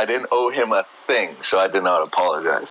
I didn't owe him a thing, so I did not apologize.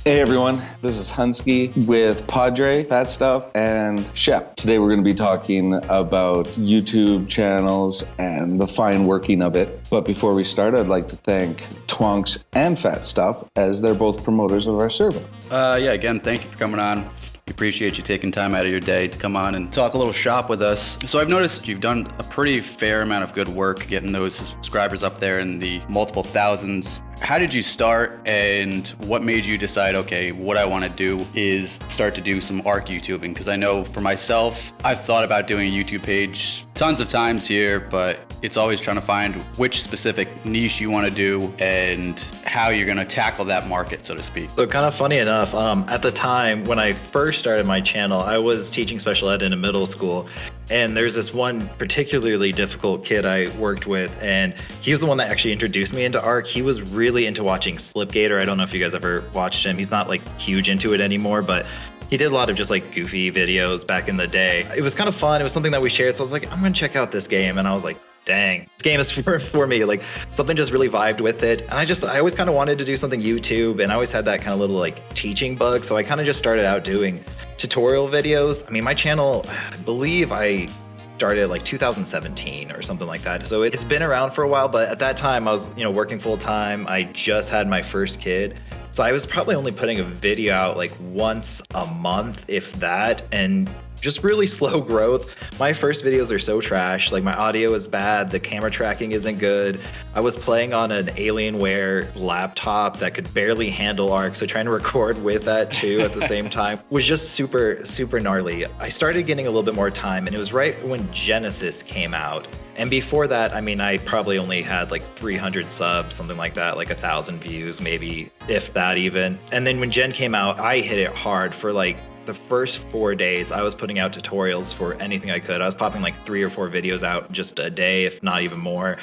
Hey everyone, this is Huntzki with Padre, FattStuff, and Shep. Today we're going to be talking about YouTube channels and the fine working of it. But before we start, I'd like to thank Twonks and FattStuff as they're both promoters of our server. Again, thank you for coming on. We appreciate you taking time out of your day to come on and talk a little shop with us. So I've noticed you've done a pretty fair amount of good work getting those subscribers up there in the multiple thousands. How did you start, and what made you decide, okay, what I want to do is start to do some Ark YouTubing? Because I know for myself, I've thought about doing a YouTube page tons of times here, but it's always trying to find which specific niche you want to do and how you're going to tackle that market, so to speak. So kind of funny enough, at the time when I first started my channel, I was teaching special ed in a middle school. And there's this one particularly difficult kid I worked with, and he was the one that actually introduced me into Ark. He was really into watching Slipgator. I don't know if you guys ever watched him. He's not like huge into it anymore, but he did a lot of just like goofy videos back in the day. It was kind of fun. It was something that we shared. So I was like, I'm gonna check out this game. And I was like, dang, this game is for me. Like something just really vibed with it. And I always kind of wanted to do something YouTube, and I always had that kind of little like teaching bug. So I kind of just started out doing tutorial videos. I mean, my channel, I believe I started like 2017 or something like that. So it's been around for a while, but at that time I was, working full time. I just had my first kid. So I was probably only putting a video out like once a month, if that, and just really slow growth. My first videos are so trash. Like my audio is bad. The camera tracking isn't good. I was playing on an Alienware laptop that could barely handle Ark. So trying to record with that too at the same time was just super, super gnarly. I started getting a little bit more time, and it was right when Genesis came out. And before that, I mean, I probably only had like 300 subs, something like that, like 1,000 views, maybe if that even. And then when Gen came out, I hit it hard for like the first 4 days. I was putting out tutorials for anything I could. I was popping like 3 or 4 videos out just a day, if not even more.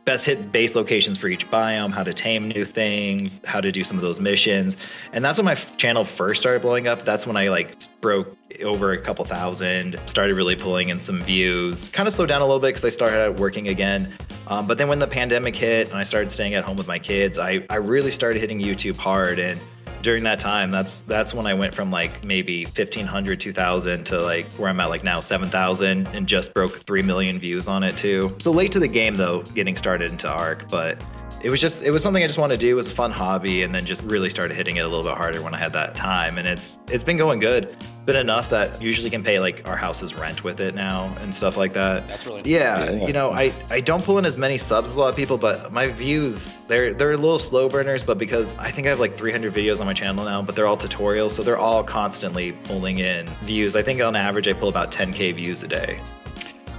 Best hit base locations for each biome, how to tame new things, how to do some of those missions. And that's when my channel first started blowing up. That's when I like broke over a couple thousand, started really pulling in some views. Kind of slowed down a little bit because I started out working again. But then when the pandemic hit and I started staying at home with my kids, I really started hitting YouTube hard. And during that time, that's when I went from like maybe 1,500, 2,000 to like where I'm at like now 7,000, and just broke 3 million views on it too. So late to the game though, getting started into Ark, but it was something I just wanted to do. It was a fun hobby, and then just really started hitting it a little bit harder when I had that time. And it's been going good. Been enough that usually can pay like our house's rent with it now and stuff like that. That's really nice. I don't pull in as many subs as a lot of people, but my views, they're a little slow burners, but because I think I have like 300 videos on my channel now, but they're all tutorials, so they're all constantly pulling in views. I think on average I pull about 10K views a day.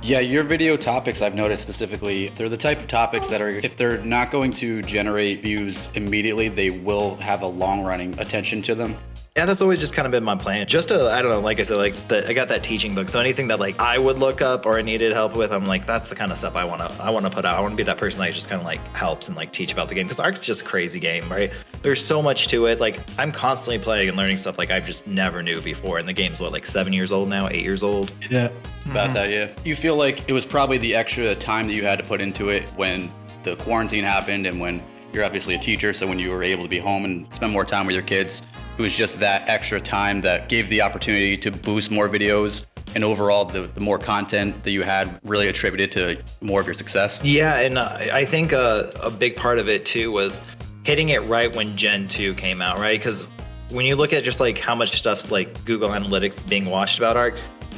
Yeah, your video topics, I've noticed specifically, they're the type of topics that are, if they're not going to generate views immediately, they will have a long-running attention to them. Yeah, that's always just kind of been my plan. Just to, I don't know, like I said, I got that teaching book. So anything that like I would look up or I needed help with, I'm like, that's the kind of stuff I want to put out. I want to be that person that just kind of like helps and like teach about the game, because Ark's just a crazy game, right? There's so much to it. Like I'm constantly playing and learning stuff like I just never knew before. And the game's what, like 7 years old now, 8 years old? Yeah, about that, yeah. You feel like it was probably the extra time that you had to put into it when the quarantine happened, and when you're obviously a teacher, so when you were able to be home and spend more time with your kids, it was just that extra time that gave the opportunity to boost more videos, and overall the more content that you had really attributed to more of your success. Yeah, and I think a big part of it too was hitting it right when Gen 2 came out, right? Because when you look at just like how much stuff's like Google Analytics being watched about Ark,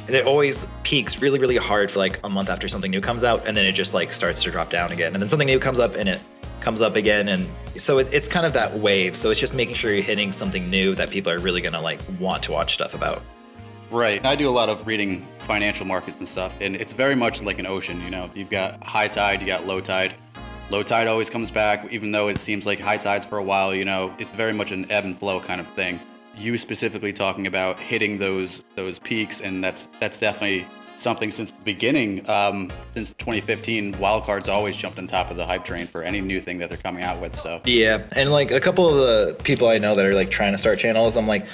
it always peaks really, really hard for like a month after something new comes out, and then it just like starts to drop down again, and then something new comes up and it comes up again. And so it's kind of that wave. So it's just making sure you're hitting something new that people are really gonna like want to watch stuff about. Right. I do a lot of reading financial markets and stuff, and it's very much like an ocean. You've got high tide, you got low tide. Low tide always comes back, even though it seems like high tides for a while. It's very much an ebb and flow kind of thing. You specifically talking about hitting those peaks, and that's definitely something since the beginning. Since 2015, wildcards always jumped on top of the hype train for any new thing that they're coming out with. So yeah, and like a couple of the people I know that are like trying to start channels, I'm like,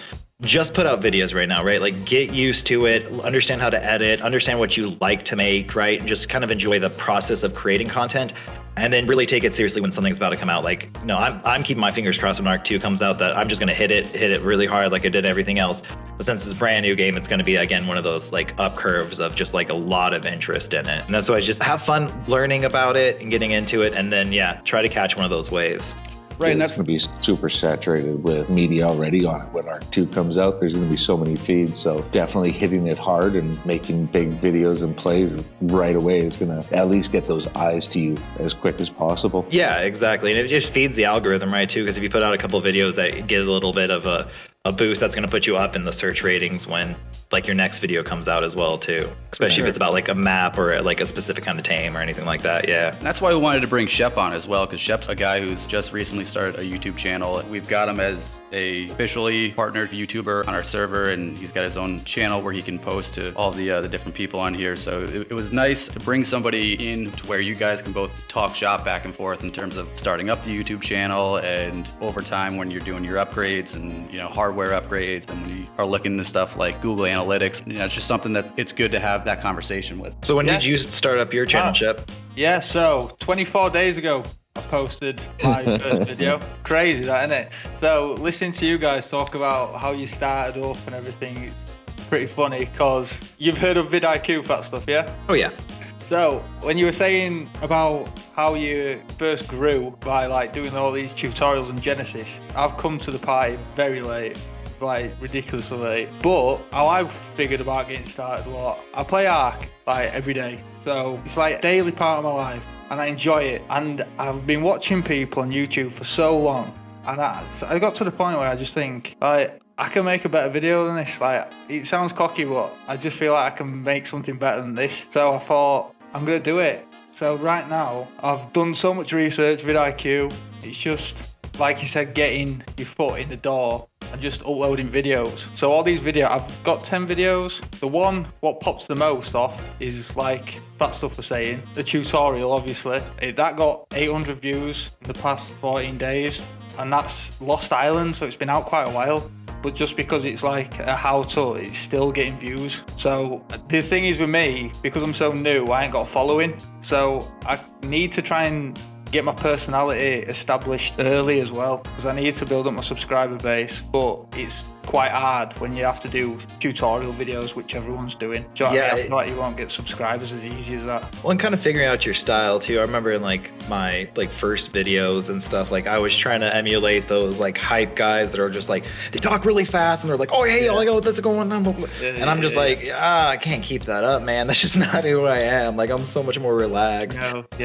just put out videos right now, right? Like get used to it, understand how to edit, understand what you like to make, right? And just kind of enjoy the process of creating content. And then really take it seriously when something's about to come out. Like, no, I'm keeping my fingers crossed when Ark 2 comes out that I'm just gonna hit it really hard like I did everything else. But since it's a brand new game, it's gonna be, again, one of those like up curves of just like a lot of interest in it. And that's why I just have fun learning about it and getting into it. And then, yeah, try to catch one of those waves. Right, and that's going to be super saturated with media already on it. When Ark 2 comes out, there's going to be so many feeds. So definitely hitting it hard and making big videos and plays right away is going to at least get those eyes to you as quick as possible. Yeah, exactly. And it just feeds the algorithm, right, too? Because if you put out a couple of videos that get a little bit of a boost, that's going to put you up in the search ratings when like your next video comes out as well too, especially if it's about like a map or like a specific kind of tame or anything like that. Yeah, And that's why we wanted to bring Shep on as well, because Shep's a guy who's just recently started a YouTube channel. We've got him as a officially partnered YouTuber on our server, and he's got his own channel where he can post to all the different people on here. So it was nice to bring somebody in to where you guys can both talk shop back and forth in terms of starting up the YouTube channel, and over time when you're doing your upgrades and hardware upgrades, and when you are looking into stuff like Google Analytics, it's just something that it's good to have that conversation with. So when did you start up your channel, Shep? Yeah, so 24 days ago, I posted my first video. Crazy that, isn't it? So listening to you guys talk about how you started up and everything, it's pretty funny because you've heard of vidIQ, FattStuff, yeah? Oh yeah. So when you were saying about how you first grew by like doing all these tutorials on Genesis, I've come to the party very late, like ridiculously late. But how I figured about getting started was I play Ark like every day. So it's like a daily part of my life and I enjoy it. And I've been watching people on YouTube for so long. And I got to the point where I just think, like, I can make a better video than this. Like, it sounds cocky, but I just feel like I can make something better than this. So I thought, I'm gonna do it. So right now, I've done so much research with vidIQ. It's just, like you said, getting your foot in the door and just uploading videos. So all these videos, I've got 10 videos. The one, what pops the most off is like FattStuff was saying, the tutorial, obviously. That got 800 views in the past 14 days. And that's Lost Island, so it's been out quite a while. But just because it's like a how-to, it's still getting views. So the thing is with me, because I'm so new, I ain't got a following. So I need to try and get my personality established early as well, because I need to build up my subscriber base. But it's quite hard when you have to do tutorial videos, which everyone's doing. Do you know what I mean? I feel like you won't get subscribers as easy as that. Well, and kind of figuring out your style too. I remember in like my first videos and stuff, like I was trying to emulate those like hype guys that are just like, they talk really fast and they're like, oh hey, like, oh, that's going on. And I'm just like, I can't keep that up, man. That's just not who I am. Like I'm so much more relaxed.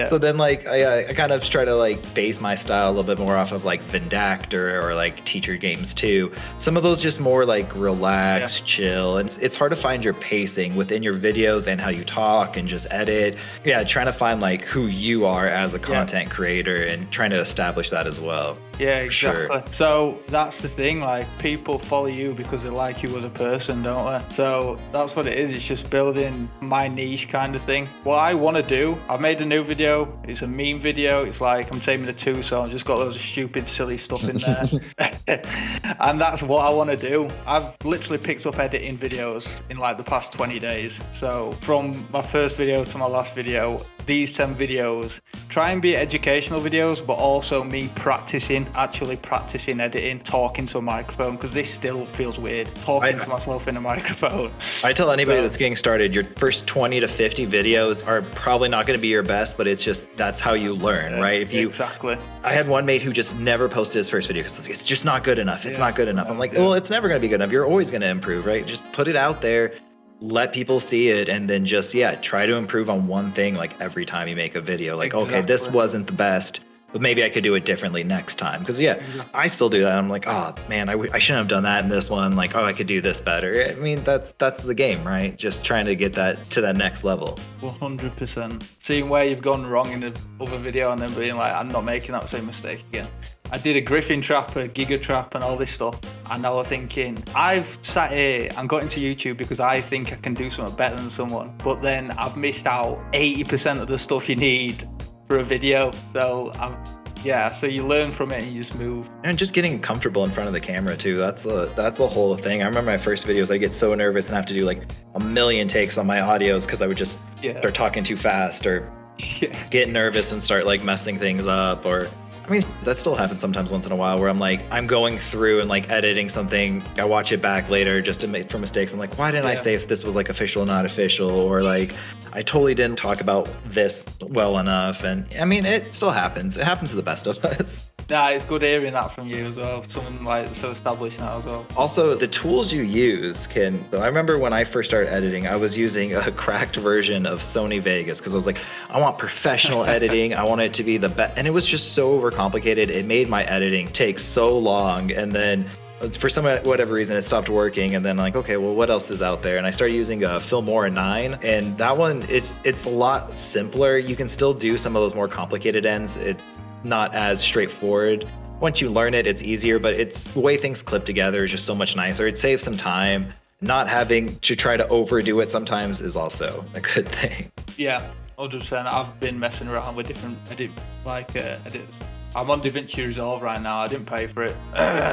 So then like I kind of try to like base my style a little bit more off of like Vindactor or like Teacher Games 2. Some of those just more like relaxed, chill, and it's hard to find your pacing within your videos and how you talk and just edit. Trying to find like who you are as a content creator and trying to establish that as well. Yeah, exactly. Sure. So that's the thing, like people follow you because they like you as a person, don't they? So that's what it is. It's just building my niche kind of thing. What I want to do, I've made a new video. It's a meme video. It's like I'm taming the two, so I've just got loads of stupid, silly stuff in there. And that's what I want to do. I've literally picked up editing videos in like the past 20 days. So from my first video to my last video, these 10 videos, try and be educational videos, but also me actually practicing editing, talking to a microphone, because this still feels weird, talking to myself in a microphone. I tell anybody that's getting started, your first 20 to 50 videos are probably not going to be your best, but it's just, that's how you learn, right? Exactly. I had one mate who just never posted his first video because it's just not good enough. It's not good enough. I'm like, well, it's never going to be good enough. You're always going to improve, right? Just put it out there. Let people see it, and then just try to improve on one thing like every time you make a video. Like, okay, this wasn't the best, but maybe I could do it differently next time. Because I still do that. I'm like, oh man, I shouldn't have done that in this one. Like, oh, I could do this better. I mean, that's the game, right? Just trying to get that to that next level. 100%. Seeing where you've gone wrong in the other video and then being like, I'm not making that same mistake again. I did a Griffin trap, a Giga trap and all this stuff. And I was thinking, I've sat here and got into YouTube because I think I can do something better than someone. But then I've missed out 80% of the stuff you need for a video. So Yeah, so you learn from it and you just move. And just getting comfortable in front of the camera too. That's a whole thing. I remember my first videos, I get so nervous and have to do like a million takes on my audios because I would just start talking too fast or get nervous and start like messing things up. Or I mean, that still happens sometimes once in a while where I'm going through and like editing something. I watch it back later just to make for mistakes. I'm like, why didn't I say if this was like official or not official? Or like, I totally didn't talk about this well enough. And I mean, it still happens. It happens to the best of us. Nah, it's good hearing that from you as well. Someone like so established now as well. Also, the tools you use can. I remember when I first started editing, I was using a cracked version of Sony Vegas because I was like, I want professional editing. I want it to be the best, and it was just so overcomplicated. It made my editing take so long, and then for some whatever reason it stopped working. And then like, okay, well, what else is out there? And I started using a Filmora 9, and that one it's a lot simpler. You can still do some of those more complicated ends. It's not as straightforward. Once you learn it, it's easier, but it's the way things clip together is just so much nicer. It saves some time. Not having to try to overdo it sometimes is also a good thing. Yeah, 100%. I've been messing around with different edits. I'm on DaVinci Resolve right now. I didn't pay for it.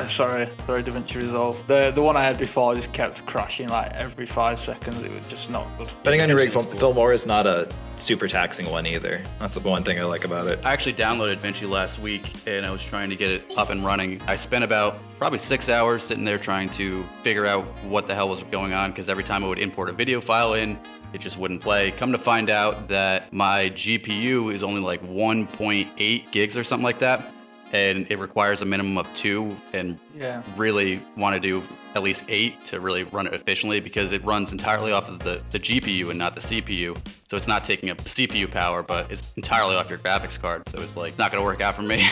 Sorry, DaVinci Resolve. The one I had before just kept crashing like every 5 seconds. It was just not good. Depending on your rig, Filmora is not a super taxing one either. That's the one thing I like about it. I actually downloaded DaVinci last week and I was trying to get it up and running. I spent about probably 6 hours sitting there trying to figure out what the hell was going on, because every time I would import a video file in, it just wouldn't play. Come to find out that my GPU is only like 1.8 gigs or something like that, and it requires a minimum of 2, and really want to do at least 8 to really run it efficiently, because it runs entirely off of the GPU and not the CPU. So it's not taking up CPU power, but it's entirely off your graphics card. So it's like not gonna work out for me.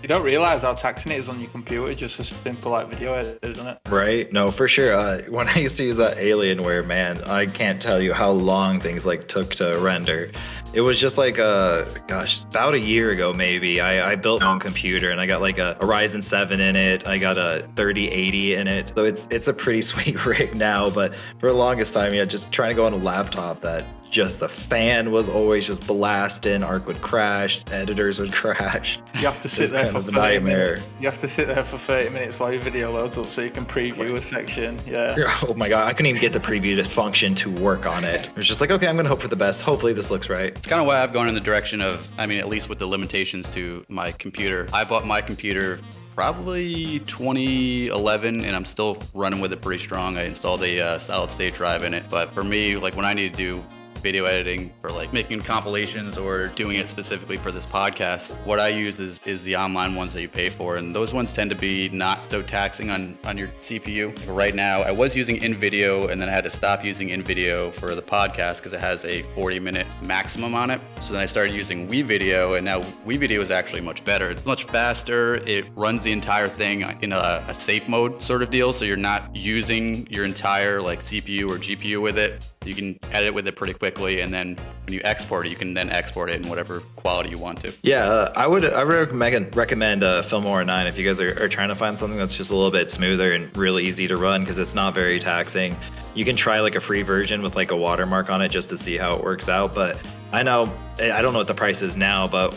You don't realize how taxing it is on your computer, just a simple like video edit, isn't it? Right? No, for sure. When I used to use that Alienware, man, I can't tell you how long things like took to render. It was just like about a year ago maybe, I built my own computer and I got like a Ryzen 7 in it. I got a 3080 in it. So it's a pretty sweet rig now, but for the longest time, just trying to go on a laptop that just the fan was always just blasting, Ark would crash, editors would crash. You have to sit there for 30 nightmare. minutes. You have to sit there for 30 minutes while your video loads up so you can preview a section. Yeah. Oh my god, I couldn't even get the preview function to work on it. It was just like, okay, I'm gonna hope for the best. Hopefully this looks right. It's kind of why I've gone in the direction of, I mean, at least with the limitations to my computer. I bought my computer probably 2011 and I'm still running with it pretty strong. I installed a solid state drive in it. But for me, like when I need to do video editing for like making compilations or doing it specifically for this podcast, what I use is the online ones that you pay for, and those ones tend to be not so taxing on your CPU. Right now, I was using InVideo and then I had to stop using InVideo for the podcast because it has a 40-minute maximum on it. So then I started using WeVideo, and now WeVideo is actually much better. It's much faster. It runs the entire thing in a safe mode sort of deal, so you're not using your entire like CPU or GPU with it. You can edit with it pretty quickly, and then when you export it, you can then export it in whatever quality you want to. Yeah, I would recommend Filmora 9 if you guys are trying to find something that's just a little bit smoother and really easy to run, because it's not very taxing. You can try like a free version with like a watermark on it just to see how it works out. But I don't know what the price is now, but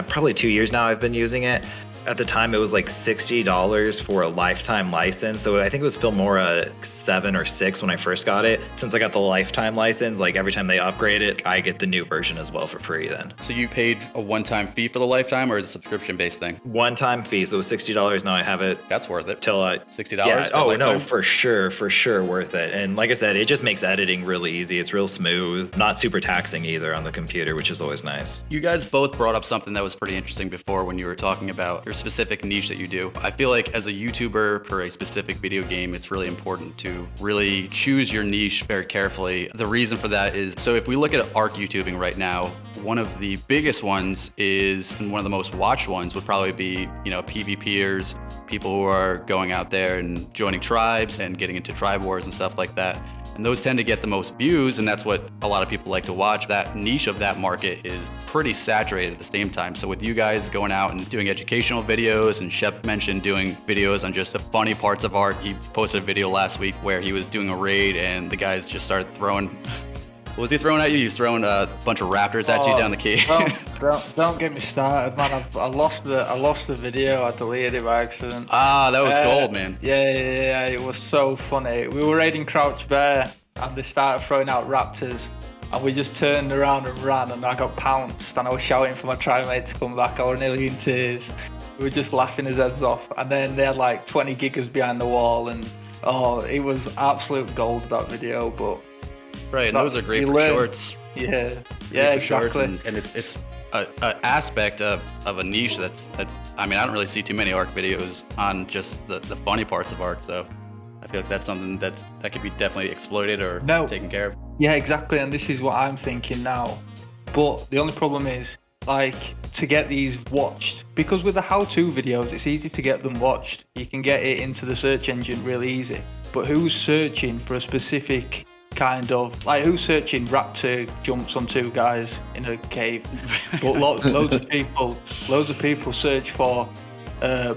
probably 2 years now I've been using it. At the time, it was like $60 for a lifetime license. So I think it was Filmora 7 or 6 when I first got it. Since I got the lifetime license, like every time they upgrade it, I get the new version as well for free then. So you paid a one-time fee for the lifetime, or is it a subscription-based thing? One-time fee, so it was $60. Now I have it. That's worth it. Till $60? Yeah, oh no, for sure worth it. And like I said, it just makes editing really easy. It's real smooth, not super taxing either on the computer, which is always nice. You guys both brought up something that was pretty interesting before when you were talking about your specific niche that you do. I feel like as a YouTuber for a specific video game, it's really important to really choose your niche very carefully. The reason for that is, so if we look at Ark YouTubing right now, one of the biggest ones is, and one of the most watched ones would probably be, PvPers, people who are going out there and joining tribes and getting into tribe wars and stuff like that. And those tend to get the most views, and that's what a lot of people like to watch. That niche of that market is pretty saturated at the same time. So with you guys going out and doing educational videos, and Shep mentioned doing videos on just the funny parts of Ark. He posted a video last week where he was doing a raid and the guys just started throwing What was he throwing at you? He's throwing a bunch of raptors at you down the key. Don't get me started, man. I lost the video. I deleted it by accident. Ah, that was gold, man. Yeah. It was so funny. We were raiding Crouch Bear, and they started throwing out raptors, and we just turned around and ran, and I got pounced, and I was shouting for my tri-mate to come back. I was nearly in tears. We were just laughing his heads off, and then they had like 20 gigas behind the wall, and it was absolute gold, that video. But right, and those are great for shorts. Yeah, exactly. And it's an aspect of a niche that I mean, I don't really see too many Ark videos on just the funny parts of Ark, so I feel like that's something that could be definitely exploited or taken care of. Yeah, exactly, and this is what I'm thinking now. But the only problem is, like, to get these watched, because with the how-to videos, it's easy to get them watched. You can get it into the search engine really easy. But who's searching for a specific kind of, like, who's searching raptor jumps on two guys in a cave? But loads of people search for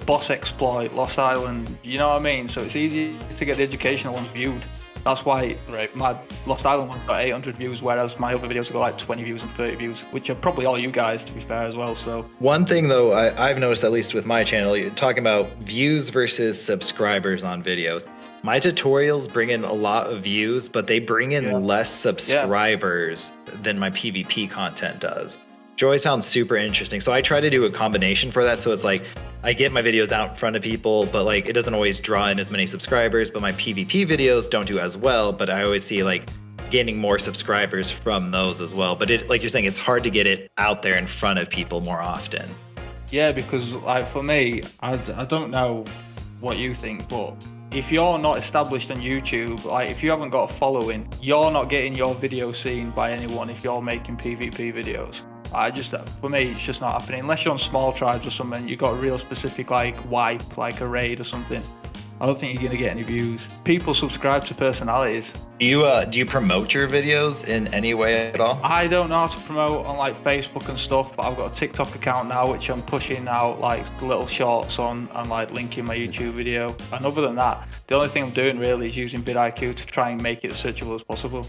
boss exploit, Lost Island, you know what I mean? So it's easy to get the educational ones viewed. That's why my Lost Island one got 800 views, whereas my other videos have got like 20 views and 30 views, which are probably all you guys, to be fair, as well. So one thing though, I've noticed, at least with my channel, you're talking about views versus subscribers on videos. My tutorials bring in a lot of views, but they bring in less subscribers than my PvP content does, which always sounds super interesting. So I try to do a combination for that. So it's like, I get my videos out in front of people, but like it doesn't always draw in as many subscribers, but my PvP videos don't do as well, but I always see like gaining more subscribers from those as well. But it, like you're saying, it's hard to get it out there in front of people more often. Yeah, because like for me, I don't know what you think, but if you're not established on YouTube, like if you haven't got a following, you're not getting your video seen by anyone if you're making PvP videos. For me, it's just not happening. Unless you're on small tribes or something, you've got a real specific like wipe, like a raid or something. I don't think you're gonna get any views. People subscribe to personalities. Do you promote your videos in any way at all? I don't know how to promote on like Facebook and stuff, but I've got a TikTok account now which I'm pushing out like little shorts on and like linking my YouTube video. And other than that, the only thing I'm doing really is using vidIQ to try and make it as searchable as possible.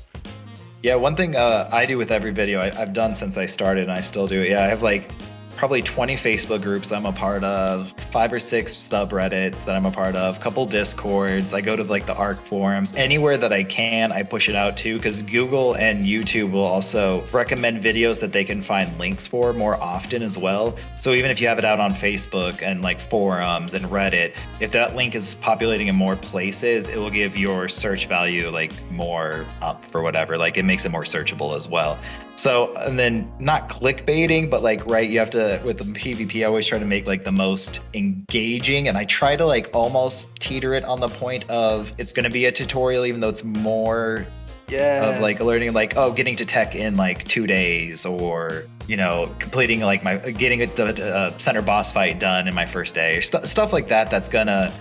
Yeah, one thing I do with every video I've done since I started, and I still do it. Yeah, I have like probably 20 Facebook groups I'm a part of, 5 or 6 subreddits that I'm a part of, couple Discords. I go to like the Ark forums. Anywhere that I can, I push it out too, because Google and YouTube will also recommend videos that they can find links for more often as well. So even if you have it out on Facebook and like forums and Reddit, if that link is populating in more places, it will give your search value like more up for whatever. Like it makes it more searchable as well. So, and then not clickbaiting, but like, right, you have to, with the PvP, I always try to make like the most engaging, and I try to like almost teeter it on the point of it's going to be a tutorial, even though it's more of like learning, like, oh, getting to tech in like 2 days, or, you know, completing like getting the center boss fight done in my first day, or stuff like that. That's gonna,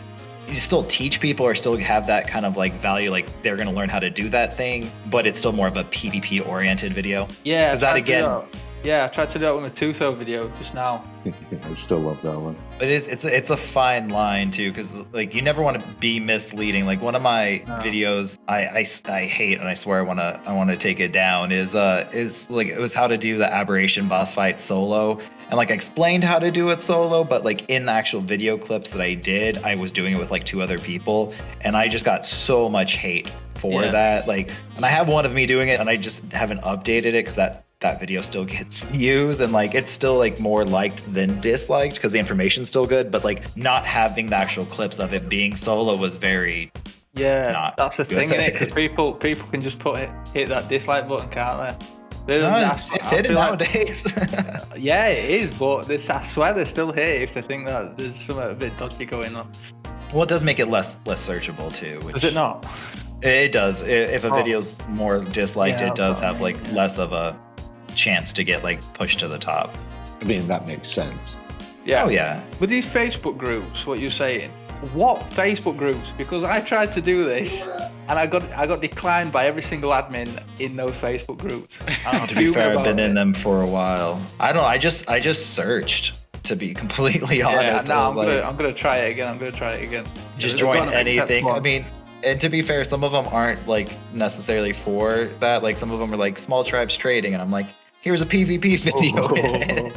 you still teach people or still have that kind of like value, like they're going to learn how to do that thing, but it's still more of a PvP oriented video. Yeah. Is that again? Yeah, I tried to do that with my Tuso video just now. I still love that one. But it's a fine line too, because like you never want to be misleading. Like one of my videos I hate, and I swear I want to take it down, is like it was how to do the aberration boss fight solo. And like I explained how to do it solo, but like in the actual video clips that I did, I was doing it with like 2 other people, and I just got so much hate for that. Like, and I have one of me doing it, and I just haven't updated it because that video still gets views, and like it's still like more liked than disliked because the information's still good, but like not having the actual clips of it being solo was very that's the thing, isn't it? Because people can just hit that dislike button, can't they? It's hidden nowadays. Yeah, it is, but I swear they're still here if they think that there's something a bit dodgy going on. Well, it does make it less searchable too. Does it not? It does. If a video's more disliked, it does have like less of a chance to get like pushed to the top. I mean, that makes sense. Yeah. Oh yeah. With these Facebook groups, what you're saying, what Facebook groups? Because I tried to do this and I got declined by every single admin in those Facebook groups. To be fair, I've been in them for a while. I just searched, to be completely honest. I'm gonna try it again. Just join anything. I mean, And to be fair, some of them aren't like necessarily for that. Like some of them are like small tribes trading, and I'm like, here's a PvP video.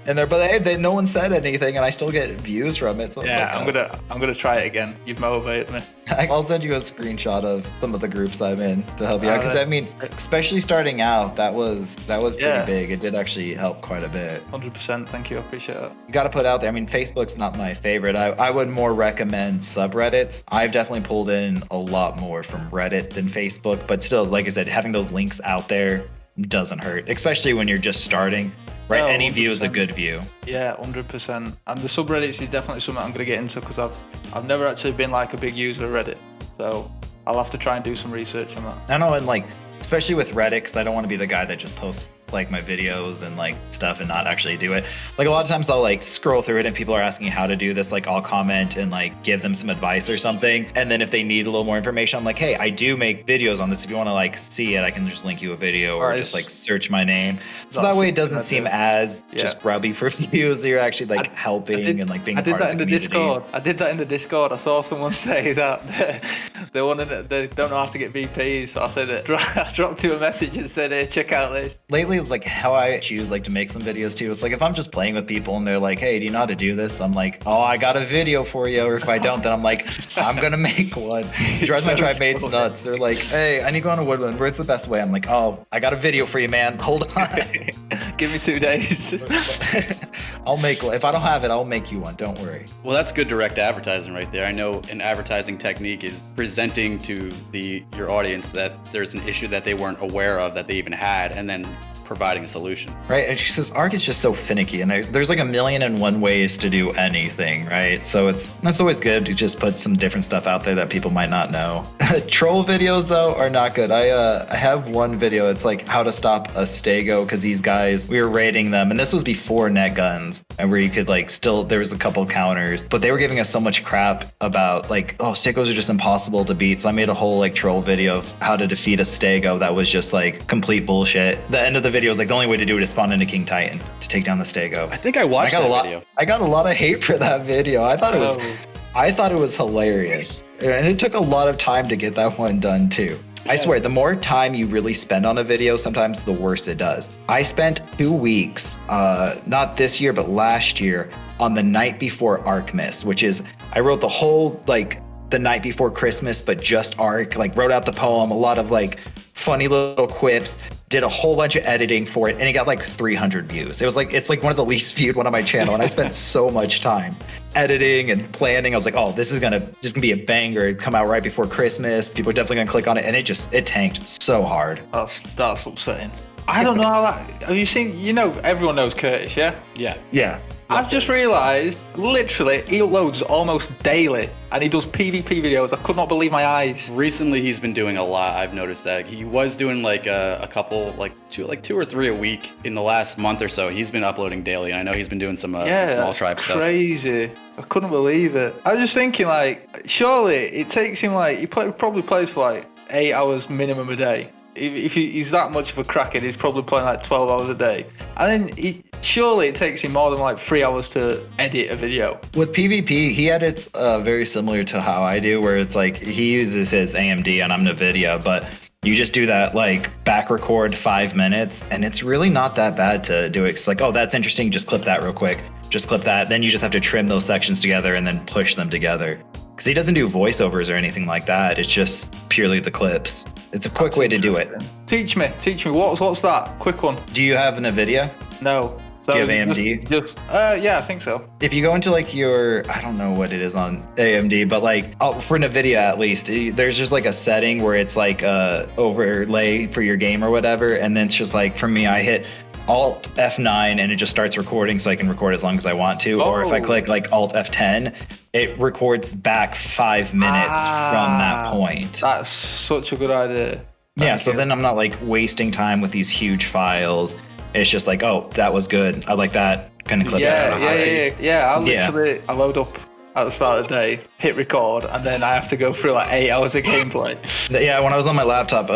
But no one said anything, and I still get views from it. So yeah, like, I'm gonna try it again. You've motivated me. I'll send you a screenshot of some of the groups I'm in to help you out. Because I mean, especially starting out, that was pretty big. It did actually help quite a bit. 100%. Thank you. I appreciate it. You got to put out there. I mean, Facebook's not my favorite. I would more recommend subreddits. I've definitely pulled in a lot more from Reddit than Facebook, but still, like I said, having those links out there doesn't hurt, especially when you're just starting. Right, No, any view 100%. is a good view. Yeah, 100%. And the subreddits is definitely something I'm gonna get into because I've never actually been like a big user of Reddit, so I'll have to try and do some research on that. I know, and like, especially with Reddit, because I don't want to be the guy that just posts like my videos and like stuff and not actually do it. Like a lot of times I'll like scroll through it and people are asking how to do this, like I'll comment and like give them some advice or something, and then if they need a little more information, I'm like, hey, I do make videos on this. If you want to like see it, I can just link you a video or just like search my name, so that way it doesn't seem as just grubby for views. You're actually like helping and like being part of the community. Discord. I did that in the Discord. I saw someone say that they don't know how to get VPs, so I said I dropped you a message and said, hey, check out this. Lately it's like how I choose like to make some videos too. It's like if I'm just playing with people and they're like, hey, do you know how to do this? I'm like, oh, I got a video for you. Or if I don't, then I'm like, I'm gonna make one. It drives my tribe mates nuts. They're like, hey, I need to go on a woodland. Where's the best way? I'm like, oh, I got a video for you, man. Hold on. Give me 2 days. I'll make one. If I don't have it, I'll make you one. Don't worry. Well, that's good direct advertising right there. I know an advertising technique is presenting to your audience that there's an issue that they weren't aware of that they even had, and then providing a solution. Right, and she says Ark is just so finicky, and there's like 1,000,001 ways to do anything, right? So that's always good to just put some different stuff out there that people might not know. Troll videos though are not good. I have one video. It's like how to stop a stego, because these guys, we were raiding them, and this was before net guns, and where you could like there was a couple counters, but they were giving us so much crap about like, oh, stegos are just impossible to beat. So I made a whole like troll video of how to defeat a stego that was just like complete bullshit. The end of the video was like, the only way to do it is spawn into King Titan to take down the stego. I think I watched that video. I got a lot of hate for that video. I thought it was hilarious, and it took a lot of time to get that one done too. I swear, the more time you really spend on a video, sometimes the worse it does. I spent 2 weeks, not this year, but last year, on the night before Arkmas, which is, I wrote the whole, like, the night before Christmas, but just Ark, like, wrote out the poem, a lot of, like, funny little quips, did a whole bunch of editing for it, and it got like 300 views. It's like one of the least viewed one on my channel, and I spent so much time editing and planning. I was like, oh, this is gonna be a banger. It'd come out right before Christmas. People are definitely gonna click on it, and it tanked so hard. That's upsetting. I don't know how that. Have you seen? Everyone knows Curtis, yeah? Yeah. I've just realised, literally, he uploads almost daily, and he does PvP videos. I could not believe my eyes. Recently, he's been doing a lot. I've noticed that he was doing like a couple, like two or three a week in the last month or so. He's been uploading daily, and I know he's been doing some small tribe stuff. Crazy. I couldn't believe it. I was just thinking, like, surely it takes him like probably plays for like 8 hours minimum a day. If he's that much of a crackhead, he's probably playing like 12 hours a day. And then surely it takes him more than like 3 hours to edit a video. With PvP, he edits very similar to how I do, where it's like he uses his AMD and I'm NVIDIA, but you just do that like back record 5 minutes, and it's really not that bad to do it. It's like, oh, that's interesting, just clip that real quick. Just clip that. Then you just have to trim those sections together and then push them together. Because he doesn't do voiceovers or anything like that. It's just purely the clips. It's a quick way to do it. Teach me. What's that? Quick one. Do you have NVIDIA? No. Do you have AMD? Yeah, I think so. If you go into like I don't know what it is on AMD, but like for NVIDIA at least, there's just like a setting where it's like overlay for your game or whatever. And then it's just like, for me, I hit Alt F9 and it just starts recording, so I can record as long as I want to. Or if I click like Alt F10, it records back 5 minutes from that point. That's such a good idea. So then I'm not like wasting time with these huge files. It's just like, oh, that was good. I like that. Gonna clip that. Yeah. I load up at the start of the day, hit record, and then I have to go through like 8 hours of gameplay. Yeah, when I was on my laptop,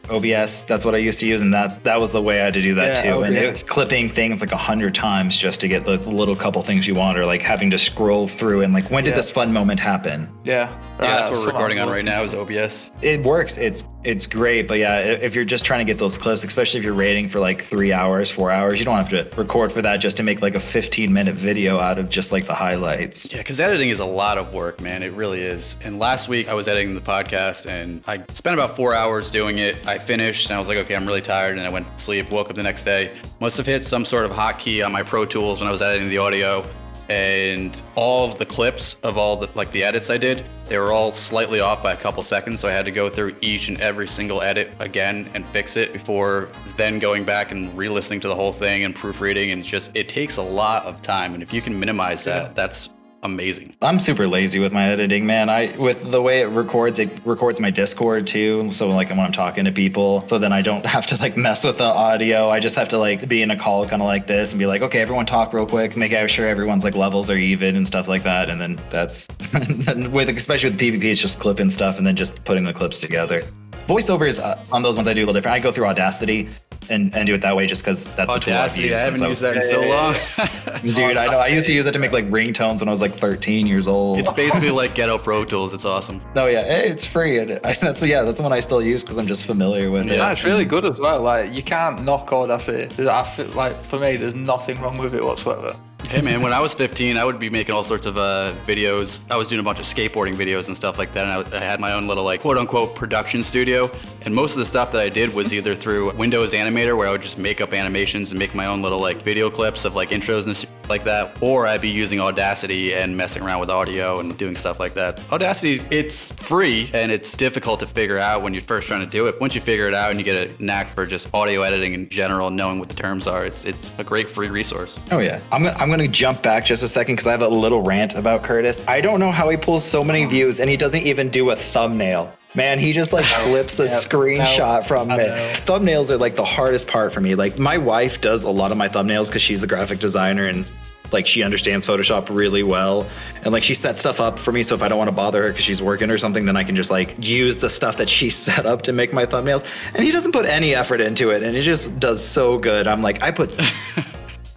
OBS. That's what I used to use, and that was the way I had to do that too. OBS. And it was clipping things like 100 times just to get the little couple things you want, or like having to scroll through and like, when did this fun moment happen? Yeah, that's what we're recording on right now is OBS. It works. It's great, but yeah, if you're just trying to get those clips, especially if you're rating for like 3 hours, 4 hours, you don't have to record for that just to make like a 15-minute video out of just like the highlights. Yeah, because editing is a lot of work, man. It really is. And last week I was editing the podcast and I spent about 4 hours doing it. I finished and I was like, okay, I'm really tired, and I went to sleep, woke up the next day. Must have hit some sort of hotkey on my Pro Tools when I was editing the audio. And all of the clips of all the edits I did, they were all slightly off by a couple seconds, so I had to go through each and every single edit again and fix it before then going back and re-listening to the whole thing and proofreading. And it takes a lot of time, and if you can minimize that, that's amazing. I'm super lazy with my editing, man. With the way it records my Discord too. So like when I'm talking to people, so then I don't have to like mess with the audio. I just have to like be in a call kind of like this and be like, okay, everyone talk real quick, make sure everyone's like levels are even and stuff like that. And then that's especially with PvP, it's just clipping stuff and then just putting the clips together. Voiceovers on those ones I do a little different. I go through Audacity and do it that way just because that's a tool I've used. I haven't used that in so long. Dude, I know. I used to use it to make like ringtones when I was like 13 years old. It's basically like Ghetto Pro Tools. It's awesome. No, yeah, it's free. And that's the one I still use because I'm just familiar with it. Yeah, it's really good as well. Like, you can't knock Audacity. I feel like, for me, there's nothing wrong with it whatsoever. Hey man, when I was 15, I would be making all sorts of videos. I was doing a bunch of skateboarding videos and stuff like that, and I had my own little like quote-unquote production studio. And most of the stuff that I did was either through Windows Animator, where I would just make up animations and make my own little like video clips of like intros and like that, or I'd be using Audacity and messing around with audio and doing stuff like that. Audacity, it's free and it's difficult to figure out when you're first trying to do it. Once you figure it out and you get a knack for just audio editing in general, knowing what the terms are, it's a great free resource. Oh yeah, I'm gonna jump back just a second because I have a little rant about Curtis. I don't know how he pulls so many views and he doesn't even do a thumbnail. Man, he just like flips a screenshot from it. Thumbnails are like the hardest part for me. Like, my wife does a lot of my thumbnails because she's a graphic designer and like she understands Photoshop really well. And like she sets stuff up for me, so if I don't want to bother her because she's working or something, then I can just like use the stuff that she set up to make my thumbnails. And he doesn't put any effort into it and it just does so good. I'm like, I put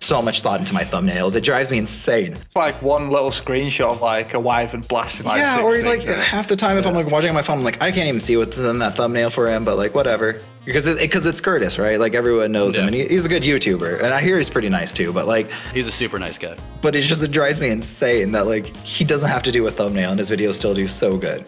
so much thought into my thumbnails. It drives me insane. It's like one little screenshot of like a wyvern blasting like yeah, six or things, like half the time if I'm like watching on my phone, I'm like, I can't even see what's in that thumbnail for him, but like whatever. Because it's Curtis, right? Like everyone knows him and he's a good YouTuber. And I hear he's pretty nice too, but like... He's a super nice guy. But it drives me insane that like he doesn't have to do a thumbnail and his videos still do so good.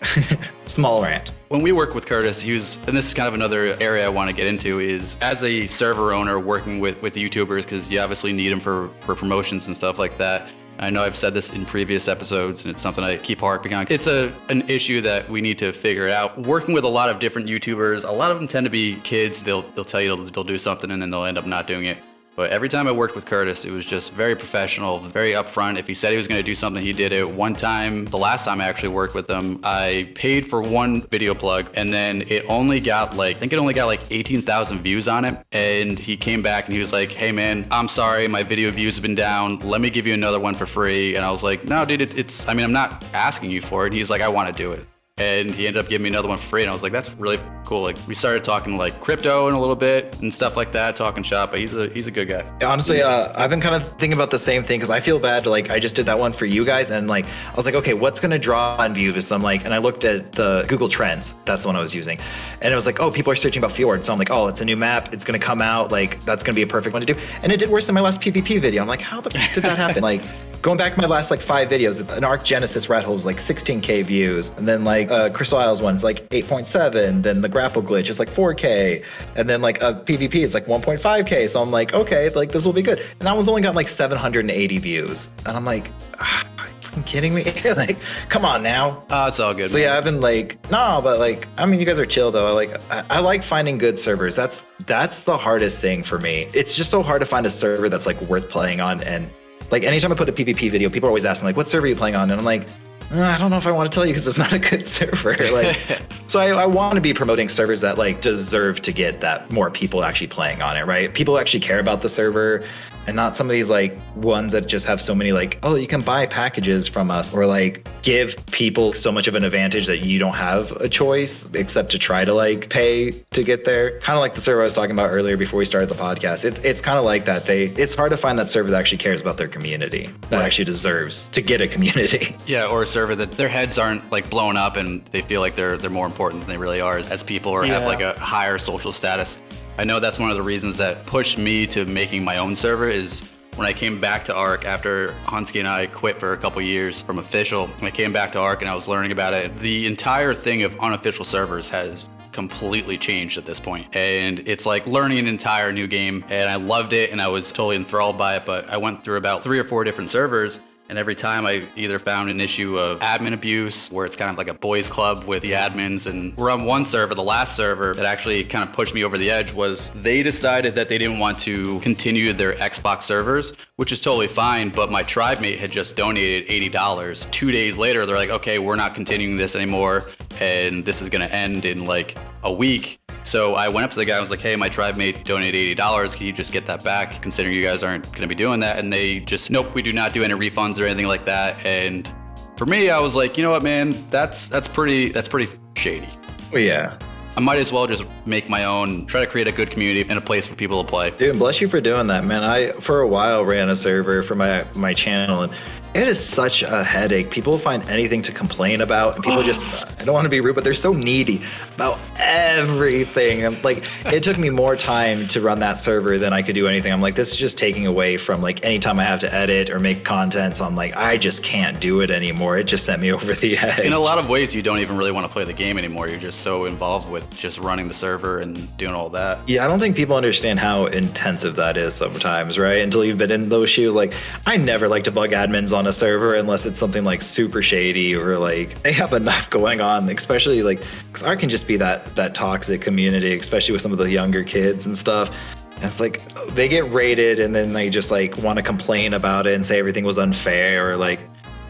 Small rant. When we worked with Curtis, and this is kind of another area I want to get into, is as a server owner working with YouTubers, because you obviously need them for promotions and stuff like that. I know I've said this in previous episodes, and it's something I keep harping on. It's an issue that we need to figure out. Working with a lot of different YouTubers, a lot of them tend to be kids. They'll tell you they'll do something, and then they'll end up not doing it. But every time I worked with Curtis, it was just very professional, very upfront. If he said he was going to do something, he did it. One time, the last time I actually worked with him, I paid for one video plug, and then it only got like, I think it only got like 18,000 views on it. And he came back and he was like, hey man, I'm sorry, my video views have been down. Let me give you another one for free. And I was like, no dude, I mean, I'm not asking you for it. And he's like, I want to do it. And he ended up giving me another one for free, and I was like, that's really cool. Like, we started talking like crypto in a little bit and stuff like that, talking shop, but he's a good guy. Honestly, I've been kind of thinking about the same thing because I feel bad. Like, I just did that one for you guys, and like, I was like, okay, what's gonna draw on views? So I'm like, and I looked at the Google Trends. That's the one I was using, and it was like, oh, people are searching about Fjord. So I'm like, oh, it's a new map. It's gonna come out. Like, that's gonna be a perfect one to do. And it did worse than my last PvP video. I'm like, how the fuck did that happen? Like, going back to my last like 5 videos, an Ark Genesis rat hole is like 16K views, and then like Crystal Isles one's like 8.7, then the grapple glitch is like 4K, and then like a PvP is like 1.5K. So I'm like, okay, like this will be good. And that one's only got like 780 views, and I'm like, are you kidding me? Like, come on now. It's all good. So yeah, I've been like, no, but like, I mean, you guys are chill though. I like finding good servers. That's the hardest thing for me. It's just so hard to find a server that's like worth playing on. And like anytime I put a PvP video, people are always asking like, what server are you playing on? And I'm like, I don't know if I want to tell you because it's not a good server. Like, so I want to be promoting servers that like deserve to get that more people actually playing on it, right? People actually care about the server. And not some of these like ones that just have so many like, oh, you can buy packages from us, or like give people so much of an advantage that you don't have a choice except to try to like pay to get there. Kind of like the server I was talking about earlier before we started the podcast. It's kind of like that. It's hard to find that server that actually cares about their community, that actually deserves to get a community. Yeah, or a server that their heads aren't like blown up and they feel like they're more important than they really are as people, or have like a higher social status. I know that's one of the reasons that pushed me to making my own server is when I came back to Ark after Huntzki and I quit for a couple years from Official. When I came back to Ark and I was learning about it, the entire thing of unofficial servers has completely changed at this point. And it's like learning an entire new game, and I loved it and I was totally enthralled by it, but I went through about 3 or 4 different servers. And every time I either found an issue of admin abuse, where it's kind of like a boys club with the admins, and we're on one server, the last server that actually kind of pushed me over the edge was they decided that they didn't want to continue their Xbox servers, which is totally fine, but my tribe mate had just donated $80. 2 days later, they're like, okay, we're not continuing this anymore, and this is gonna end in like a week. So I went up to the guy and was like, hey, my tribe mate donated $80. Can you just get that back, considering you guys aren't going to be doing that? And they just, nope, we do not do any refunds or anything like that. And for me, I was like, you know what, man, that's pretty shady. Well, yeah. I might as well just make my own, try to create a good community and a place for people to play. Dude, bless you for doing that, man. I, for a while, ran a server for my channel, and it is such a headache. People find anything to complain about, and people just, I don't want to be rude, but they're so needy about everything. I'm like, it took me more time to run that server than I could do anything. I'm like, this is just taking away from like any time I have to edit or make content. So I'm like, I just can't do it anymore. It just sent me over the edge. In a lot of ways, you don't even really want to play the game anymore. You're just so involved with just running the server and doing all that. Yeah, I don't think people understand how intensive that is sometimes, right? Until you've been in those shoes. Like, I never like to bug admins on a server unless it's something like super shady or like they have enough going on, especially like, because Ark can just be that toxic community, especially with some of the younger kids and stuff. And it's like they get raided and then they just like want to complain about it and say everything was unfair, or like,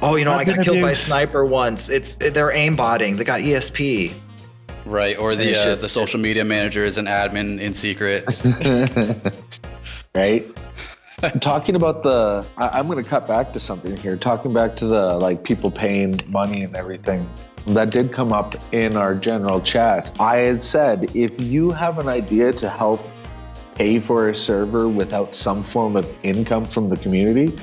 oh, you know, I got killed by a sniper once. They're aimbotting. They got ESP. Right, or the social media manager is an admin in secret. Right? Talking about I'm going to cut back to something here. Talking back to the like people paying money and everything. That did come up in our general chat. I had said, if you have an idea to help pay for a server without some form of income from the community,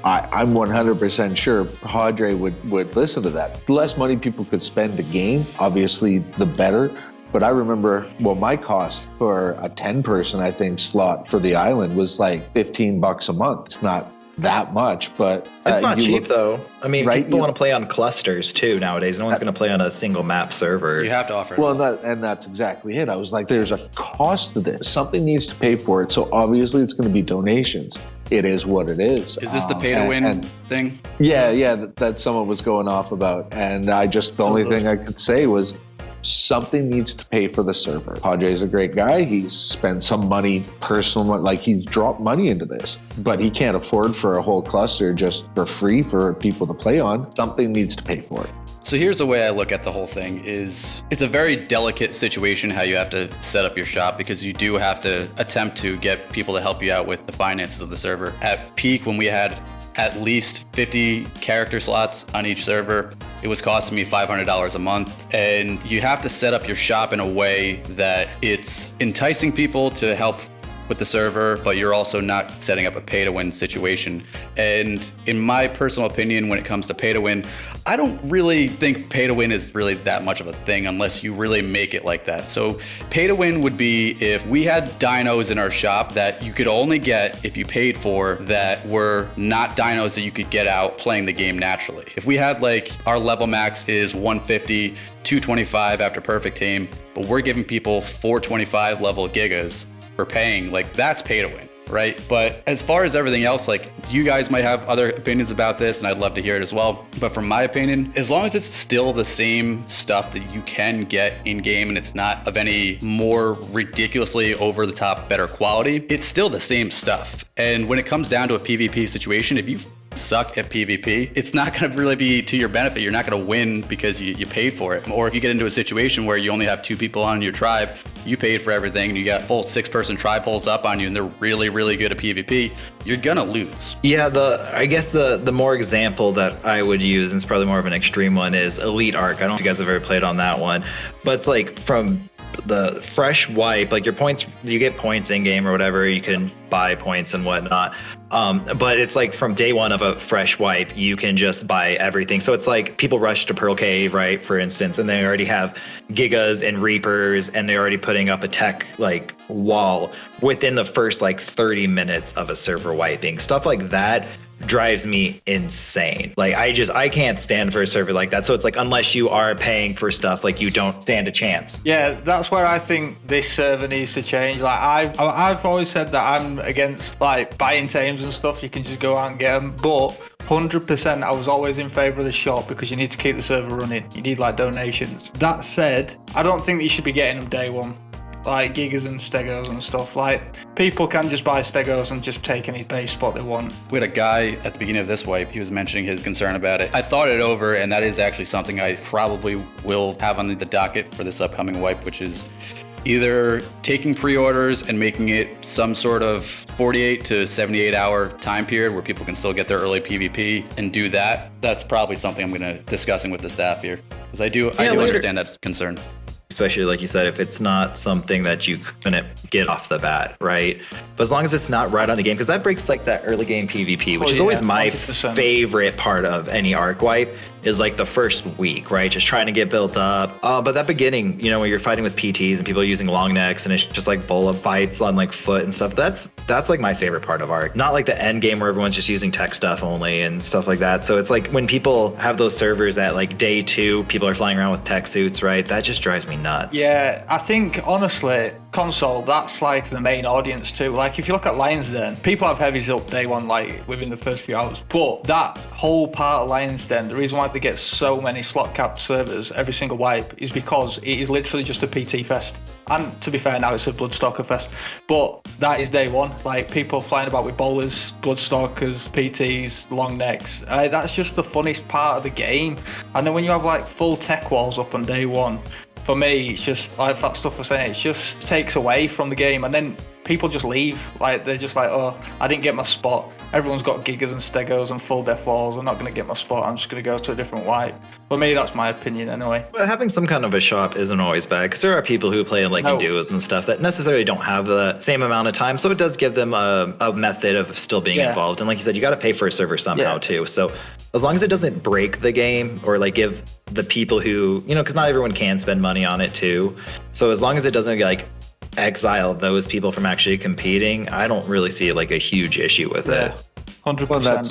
I'm 100% sure Padre would listen to that. The less money people could spend to game, obviously the better. But I remember, well, my cost for a 10-person, I think, slot for the island was like $15 a month. It's not that much, but it's not cheap though. I mean, right? People want to play on clusters too nowadays. No one's going to play on a single map server. You have to offer. Well, that's exactly it. I was like, there's a cost to this. Something needs to pay for it. So obviously it's going to be donations. It is what it is. Is this the pay to win thing? Yeah, that someone was going off about. And the only thing I could say was, something needs to pay for the server. Padre's a great guy. He's spent some money, personal, like he's dropped money into this, but he can't afford for a whole cluster just for free for people to play on. Something needs to pay for it. So here's the way I look at the whole thing is it's a very delicate situation how you have to set up your shop, because you do have to attempt to get people to help you out with the finances of the server. At peak, when we had at least 50 character slots on each server, it was costing me $500 a month. And you have to set up your shop in a way that it's enticing people to help with the server, but you're also not setting up a pay to win situation. And in my personal opinion, when it comes to pay to win, I don't really think pay to win is really that much of a thing unless you really make it like that. So pay to win would be if we had dinos in our shop that you could only get if you paid for, that were not dinos that you could get out playing the game naturally. If we had like our level max is 150, 225 after perfect team, but we're giving people 425 level gigas for paying, like that's pay to win, right? But as far as everything else, like you guys might have other opinions about this and I'd love to hear it as well. But from my opinion, as long as it's still the same stuff that you can get in game and it's not of any more ridiculously over the top better quality, it's still the same stuff. And when it comes down to a PvP situation, if you suck at PvP, it's not going to really be to your benefit. You're not going to win because you paid for it. Or if you get into a situation where you only have 2 people on your tribe, you paid for everything, and you got full 6-person tribe pulls up on you, and they're really, really good at PvP, you're going to lose. Yeah, I guess the more example that I would use, and it's probably more of an extreme one, is Elite Ark. I don't know if you guys have ever played on that one, but it's like from the fresh wipe, like your points, you get points in game or whatever, you can buy points and whatnot. But it's like from day one of a fresh wipe, you can just buy everything. So it's like people rush to Pearl Cave, right, for instance, and they already have Gigas and Reapers, and they're already putting up a tech like wall within the first like 30 minutes of a server wiping. Stuff like that drives me insane. Like I can't stand for a server like that. So it's like, unless you are paying for stuff, like you don't stand a chance. Yeah, that's where I think this server needs to change. Like I've always said that I'm against like buying tames and stuff. You can just go out and get them, but 100% I was always in favor of the shop because you need to keep the server running. You need like donations. That said, I don't think that you should be getting them day one, like gigas and stegos and stuff. Like people can just buy stegos and just take any base spot they want. We had a guy at the beginning of this wipe, he was mentioning his concern about it. I thought it over, and that is actually something I probably will have on the docket for this upcoming wipe, which is either taking pre-orders and making it some sort of 48 to 78 hour time period where people can still get their early PvP and do that. That's probably something I'm gonna discussing with the staff here, because I do understand that concern. Especially like you said, if it's not something that you couldn't get off the bat, right? But as long as it's not right on the game, because that breaks like that early game PvP, which is always my 100%. favorite part of any arc wipe, is like the first week, right? Just trying to get built up. But that beginning, you know, when you're fighting with PTs and people are using long necks and it's just like bola fights on like foot and stuff, that's like my favorite part of arc. Not like the end game where everyone's just using tech stuff only and stuff like that. So it's like when people have those servers at like day 2, people are flying around with tech suits, right? That just drives me nuts. Yeah, I think honestly, console, that's like the main audience too. Like if you look at Lions Den, people have heavies up day one, like within the first few hours. But that whole part of Lions Den, the reason why they get so many slot capped servers every single wipe is because it is literally just a PT fest. And to be fair, now it's a Bloodstalker fest. But that is day one. Like people flying about with bowlers, Bloodstalkers, PTs, long necks. That's just the funnest part of the game. And then when you have like full tech walls up on day one, for me, it's just like FattStuff was saying, it just takes away from the game, and then people just leave. Like they're just like, oh, I didn't get my spot. Everyone's got gigas and stegos and full death walls. I'm not going to get my spot. I'm just going to go to a different wipe. For me, that's my opinion anyway. But having some kind of a shop isn't always bad, because there are people who play like in duos and stuff that necessarily don't have the same amount of time. So it does give them a method of still being involved. And like you said, you got to pay for a server somehow too. So as long as it doesn't break the game or like give the people who, you know, because not everyone can spend money on it too. So as long as it doesn't like exile those people from actually competing, I don't really see like a huge issue with it. 100%. Well,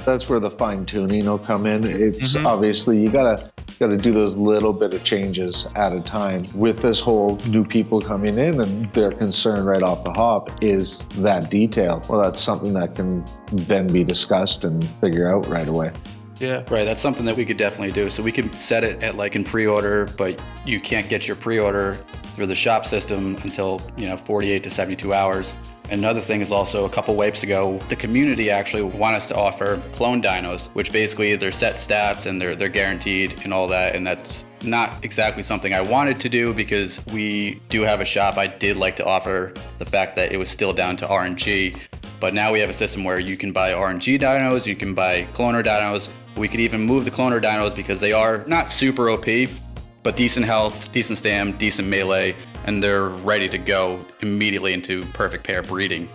that's where the fine tuning will come in. It's obviously you gotta do those little bit of changes at a time. With this whole new people coming in and their concern right off the hop is that detail. Well, that's something that can then be discussed and figure out right away. Yeah. Right, that's something that we could definitely do. So we could set it at like in pre-order, but you can't get your pre-order through the shop system until, 48 to 72 hours. Another thing is also a couple wipes ago, the community actually want us to offer clone dinos, which basically they're set stats and they're guaranteed and all that. And that's not exactly something I wanted to do because we do have a shop. I did like to offer the fact that it was still down to RNG, but now we have a system where you can buy RNG dinos, you can buy cloner dinos. We could even move the cloner dinos because they are not super OP, but decent health, decent stam, decent melee, and they're ready to go immediately into perfect pair breeding.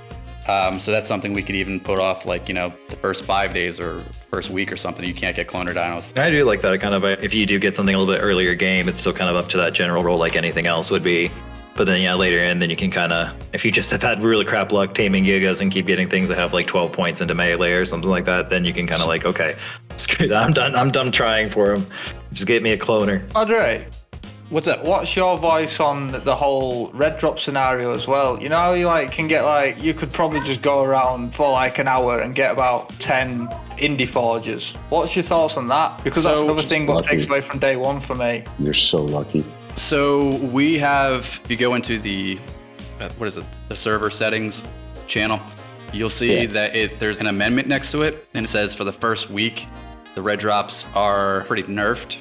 So that's something we could even put off like, the first 5 days or first week or something. You can't get cloner dinos. I do like that kind of, if you do get something a little bit earlier game, it's still kind of up to that general role like anything else would be. But then, later in, then you can kind of, if you just have had really crap luck taming gigas and keep getting things that have like 12 points into melee or something like that, then you can kind of like, okay, screw that. I'm done trying for him. Just get me a cloner. Padre, what's up? what's your voice on the whole red drop scenario as well? You know how you can get you could probably just go around for like an hour and get about 10 indie forgers. What's your thoughts on that? Because that's another thing that takes away from day one for me. You're so lucky. So we have, if you go into the, the server settings channel, you'll see that there's an amendment next to it, and it says for the first week, the red drops are pretty nerfed.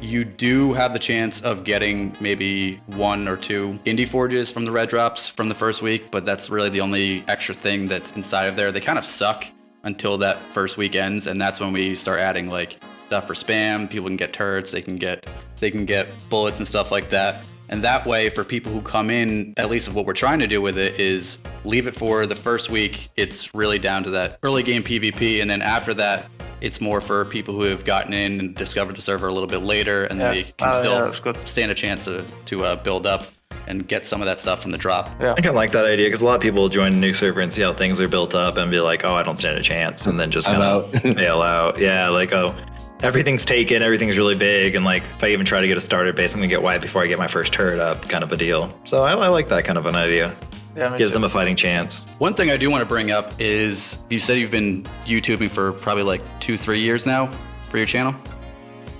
You do have the chance of getting maybe 1 or 2 indie forges from the red drops from the first week, but that's really the only extra thing that's inside of there. They kind of suck until that first week ends, and that's when we start adding like stuff for spam. People can get turrets, they can get bullets and stuff like that. And that way, for people who come in, at least what we're trying to do with it is leave it for the first week. It's really down to that early game PvP. And then after that, it's more for people who have gotten in and discovered the server a little bit later, and they can still stand a chance to build up and get some of that stuff from the drop. I kind of like that idea because a lot of people join a new server and see how things are built up and be like, oh, I don't stand a chance. And then just kind of bail out. Yeah, like, oh, everything's taken, everything's really big, and like if I even try to get a starter base, I'm gonna get wiped before I get my first turret up, kind of a deal. So I like that kind of an idea. Yeah, gives them a fighting chance. One thing I do want to bring up is you said you've been YouTubing for probably like 2-3 years now for your channel?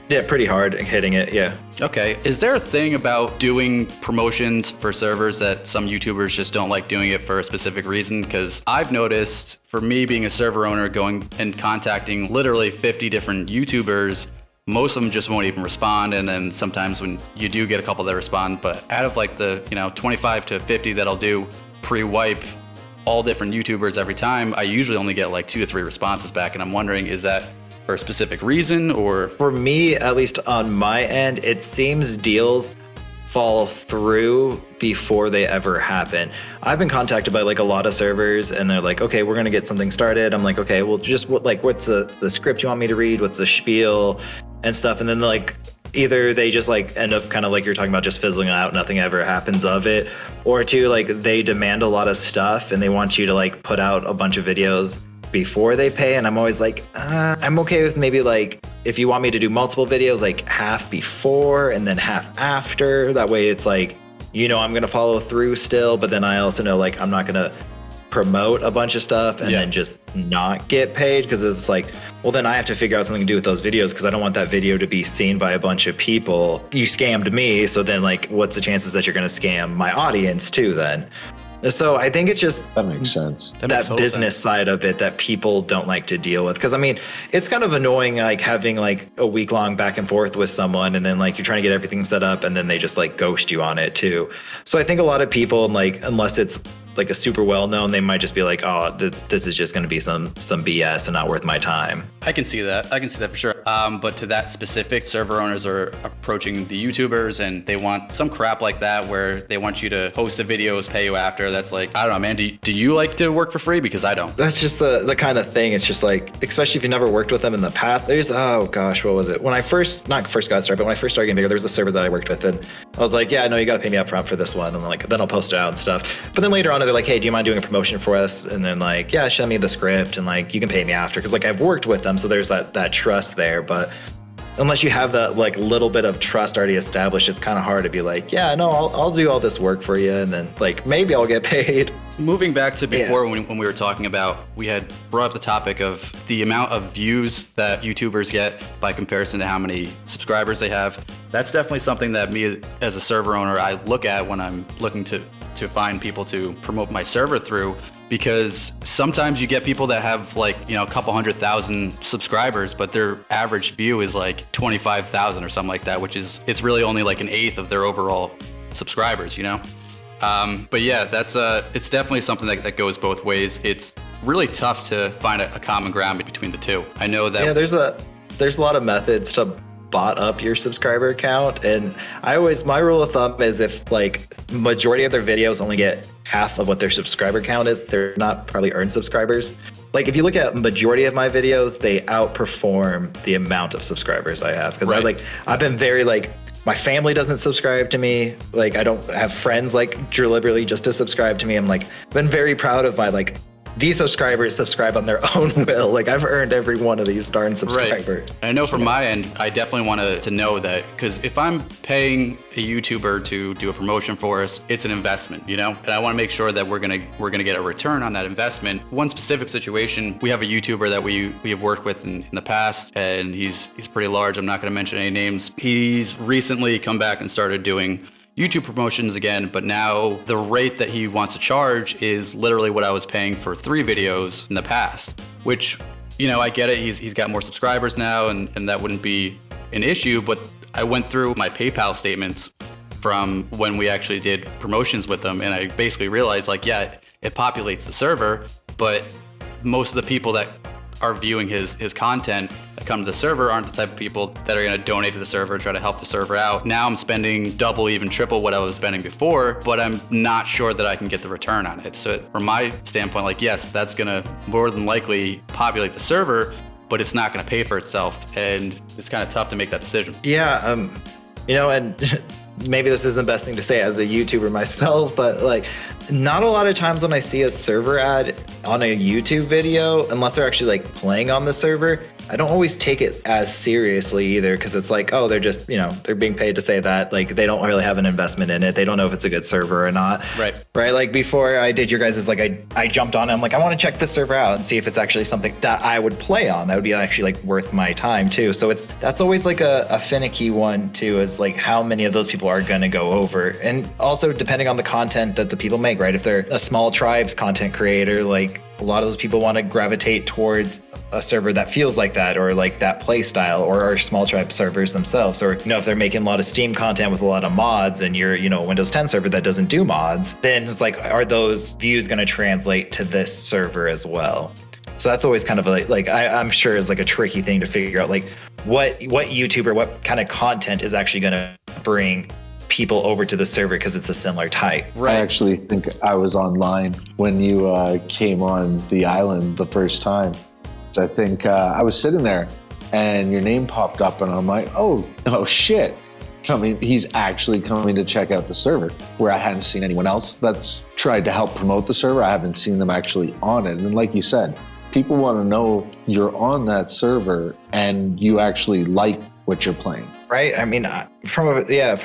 Yeah, pretty hard hitting it, yeah. Okay, is there a thing about doing promotions for servers that some YouTubers just don't like doing it for a specific reason? Because I've noticed, for me being a server owner, going and contacting literally 50 different YouTubers, most of them just won't even respond, and then sometimes when you do get a couple that respond, but out of like the 25 to 50 that I'll do pre-wipe all different YouTubers every time, I usually only get like 2 to 3 responses back, and I'm wondering, is that for a specific reason? Or for me, at least on my end, it seems deals fall through before they ever happen. I've been contacted by like a lot of servers, and they're like, okay, we're gonna get something started. I'm like, okay, well, just what's the script you want me to read? What's the spiel and stuff? And then like either they just like end up kind of like you're talking about, just fizzling out, nothing ever happens of it, or two, like they demand a lot of stuff and they want you to like put out a bunch of videos before they pay. And I'm always like, I'm okay with maybe like if you want me to do multiple videos, like half before and then half after. That way it's like, I'm gonna follow through still, but then I also know like I'm not gonna promote a bunch of stuff and then just not get paid, because it's like, well, then I have to figure out something to do with those videos, because I don't want that video to be seen by a bunch of people. You scammed me, so then like what's the chances that you're gonna scam my audience too then? So I think it's just that makes sense. That business side of it that people don't like to deal with. Because I mean, it's kind of annoying like having like a week-long back and forth with someone, and then like you're trying to get everything set up, and then they just like ghost you on it too. So I think a lot of people, like, unless it's like a super well known, they might just be like, oh, this is just going to be some BS and not worth my time. I can see that for sure. But to that specific, server owners are approaching the YouTubers and they want some crap like that, where they want you to post the videos, pay you after. That's like, I don't know, man. Do you like to work for free? Because I don't. That's just the kind of thing. It's just like, especially if you never worked with them in the past. There's, oh gosh, what was it? When I not first got started, but when I first started getting bigger, there was a server that I worked with, and I was like, yeah, no, you got to pay me up front for this one. And like, then I'll post it out and stuff. But then later on, they're like, hey, do you mind doing a promotion for us? And then like, yeah, send me the script, and like, you can pay me after, because like I've worked with them, so there's that trust there. But unless you have that like little bit of trust already established, it's kind of hard to be like, yeah, no, I'll do all this work for you, and then like maybe I'll get paid. Moving back to before, when we were talking about, we had brought up the topic of the amount of views that YouTubers get by comparison to how many subscribers they have. That's definitely something that me as a server owner, I look at when I'm looking to find people to promote my server through, because sometimes you get people that have like, a couple 100,000 subscribers, but their average view is like 25,000 or something like that, which is, it's really only like 1/8 of their overall subscribers, But yeah, it's definitely something that goes both ways. It's really tough to find a common ground between the two. I know that. Yeah, there's a lot of methods to bot up your subscriber count, and my rule of thumb is if like majority of their videos only get half of what their subscriber count is, they're not probably earned subscribers. Like if you look at majority of my videos, they outperform the amount of subscribers I have, because I've been very like, my family doesn't subscribe to me. Like I don't have friends like deliberately just to subscribe to me. I'm like, been very proud of my like, these subscribers subscribe on their own will. Like I've earned every one of these darn subscribers. Right. And I know from my end, I definitely want to know that, because if I'm paying a YouTuber to do a promotion for us, it's an investment, And I want to make sure that we're gonna get a return on that investment. One specific situation, we have a YouTuber that we have worked with in the past, and he's pretty large. I'm not going to mention any names. He's recently come back and started doing YouTube promotions again, but now the rate that he wants to charge is literally what I was paying for 3 videos in the past, which, you know, I get it. He's got more subscribers now, and that wouldn't be an issue, but I went through my PayPal statements from when we actually did promotions with them, and I basically realized, like, yeah, it populates the server, but most of the people that are viewing his content that come to the server aren't the type of people that are going to donate to the server, try to help the server out. Now I'm spending double, even triple what I was spending before, but I'm not sure that I can get the return on it. So from my standpoint, like, yes, that's going to more than likely populate the server, but it's not going to pay for itself. And it's kind of tough to make that decision. Yeah, you know, and maybe this isn't the best thing to say as a YouTuber myself, but like, not a lot of times when I see a server ad on a YouTube video, unless they're actually like playing on the server, I don't always take it as seriously either, because it's like, oh, they're just, you know, they're being paid to say that. Like, they don't really have an investment in it. They don't know if it's a good server or not. Right. Like before I did your guys' like, I jumped on it. I'm like, I want to check this server out and see if it's actually something that I would play on. That would be actually like worth my time too. So that's always like a finicky one too, is like how many of those people are going to go over. And also depending on the content that the people make, right? If they're a small tribes content creator, like a lot of those people want to gravitate towards a server that feels like that, or like that play style, or our small tribe servers themselves. Or, you know, if they're making a lot of Steam content with a lot of mods and you're, you know, a Windows 10 server that doesn't do mods, then it's like, are those views going to translate to this server as well? So that's always kind of like I'm sure is like a tricky thing to figure out, like what YouTuber, what kind of content is actually going to bring people over to the server because it's a similar type. Right. I actually think I was online when you came on the island the first time. So I think I was sitting there and your name popped up and I'm like, oh shit. He's actually coming to check out the server, where I hadn't seen anyone else that's tried to help promote the server. I haven't seen them actually on it. And like you said, people want to know you're on that server and you actually like what you're playing. Right. I mean, from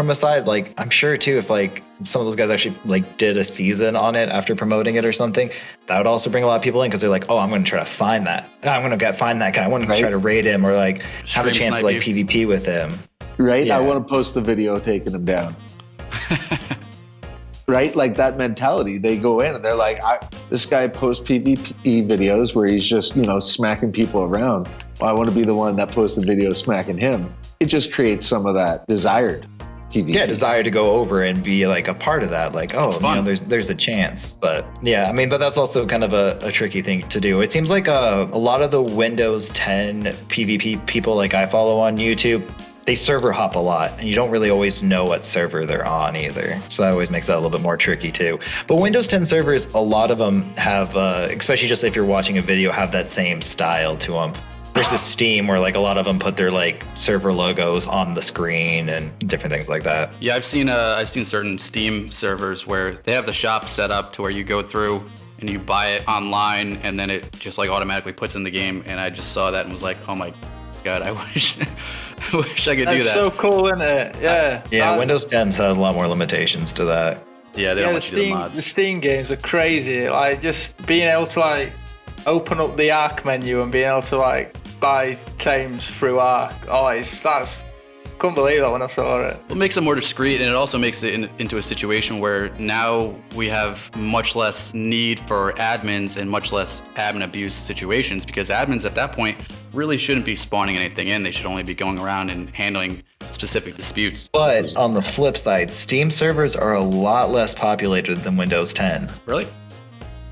a side, like, I'm sure too, if like some of those guys actually like did a season on it after promoting it or something, that would also bring a lot of people in, because they're like, oh, I'm going to try to find that. I'm going to find that guy. I want to try to raid him, or like have a chance to like PvP with him. Right. Yeah. I want to post the video taking him down. Right? Like that mentality. They go in and they're like, this guy posts PvP videos where he's just, you know, smacking people around. Well, I want to be the one that posts the video smacking him. It just creates some of that desired PvP. Yeah, desire to go over and be like a part of that. Like, oh, you know, there's a chance. But yeah, I mean, but that's also kind of a tricky thing to do. It seems like a lot of the Windows 10 PvP people like I follow on YouTube, they server hop a lot, and you don't really always know what server they're on either. So that always makes that a little bit more tricky too. But Windows 10 servers, a lot of them have, especially just if you're watching a video, have that same style to them. Versus Steam, where like a lot of them put their like server logos on the screen and different things like that. Yeah, I've seen certain Steam servers where they have the shop set up to where you go through and you buy it online, and then it just like automatically puts in the game. And I just saw that and was like, oh my God, I wish I could do that. That's so cool, isn't it? Yeah. Yeah, Windows 10 has a lot more limitations to that. Yeah, they don't want you to do the mods. The Steam games are crazy. Like, just being able to like open up the Ark menu and being able to like buy tames through Ark. Couldn't believe that when I saw it. It makes it more discreet, and it also makes it into a situation where now we have much less need for admins and much less admin abuse situations, because admins at that point really shouldn't be spawning anything in. They should only be going around and handling specific disputes. But on the flip side, Steam servers are a lot less populated than Windows 10. Really?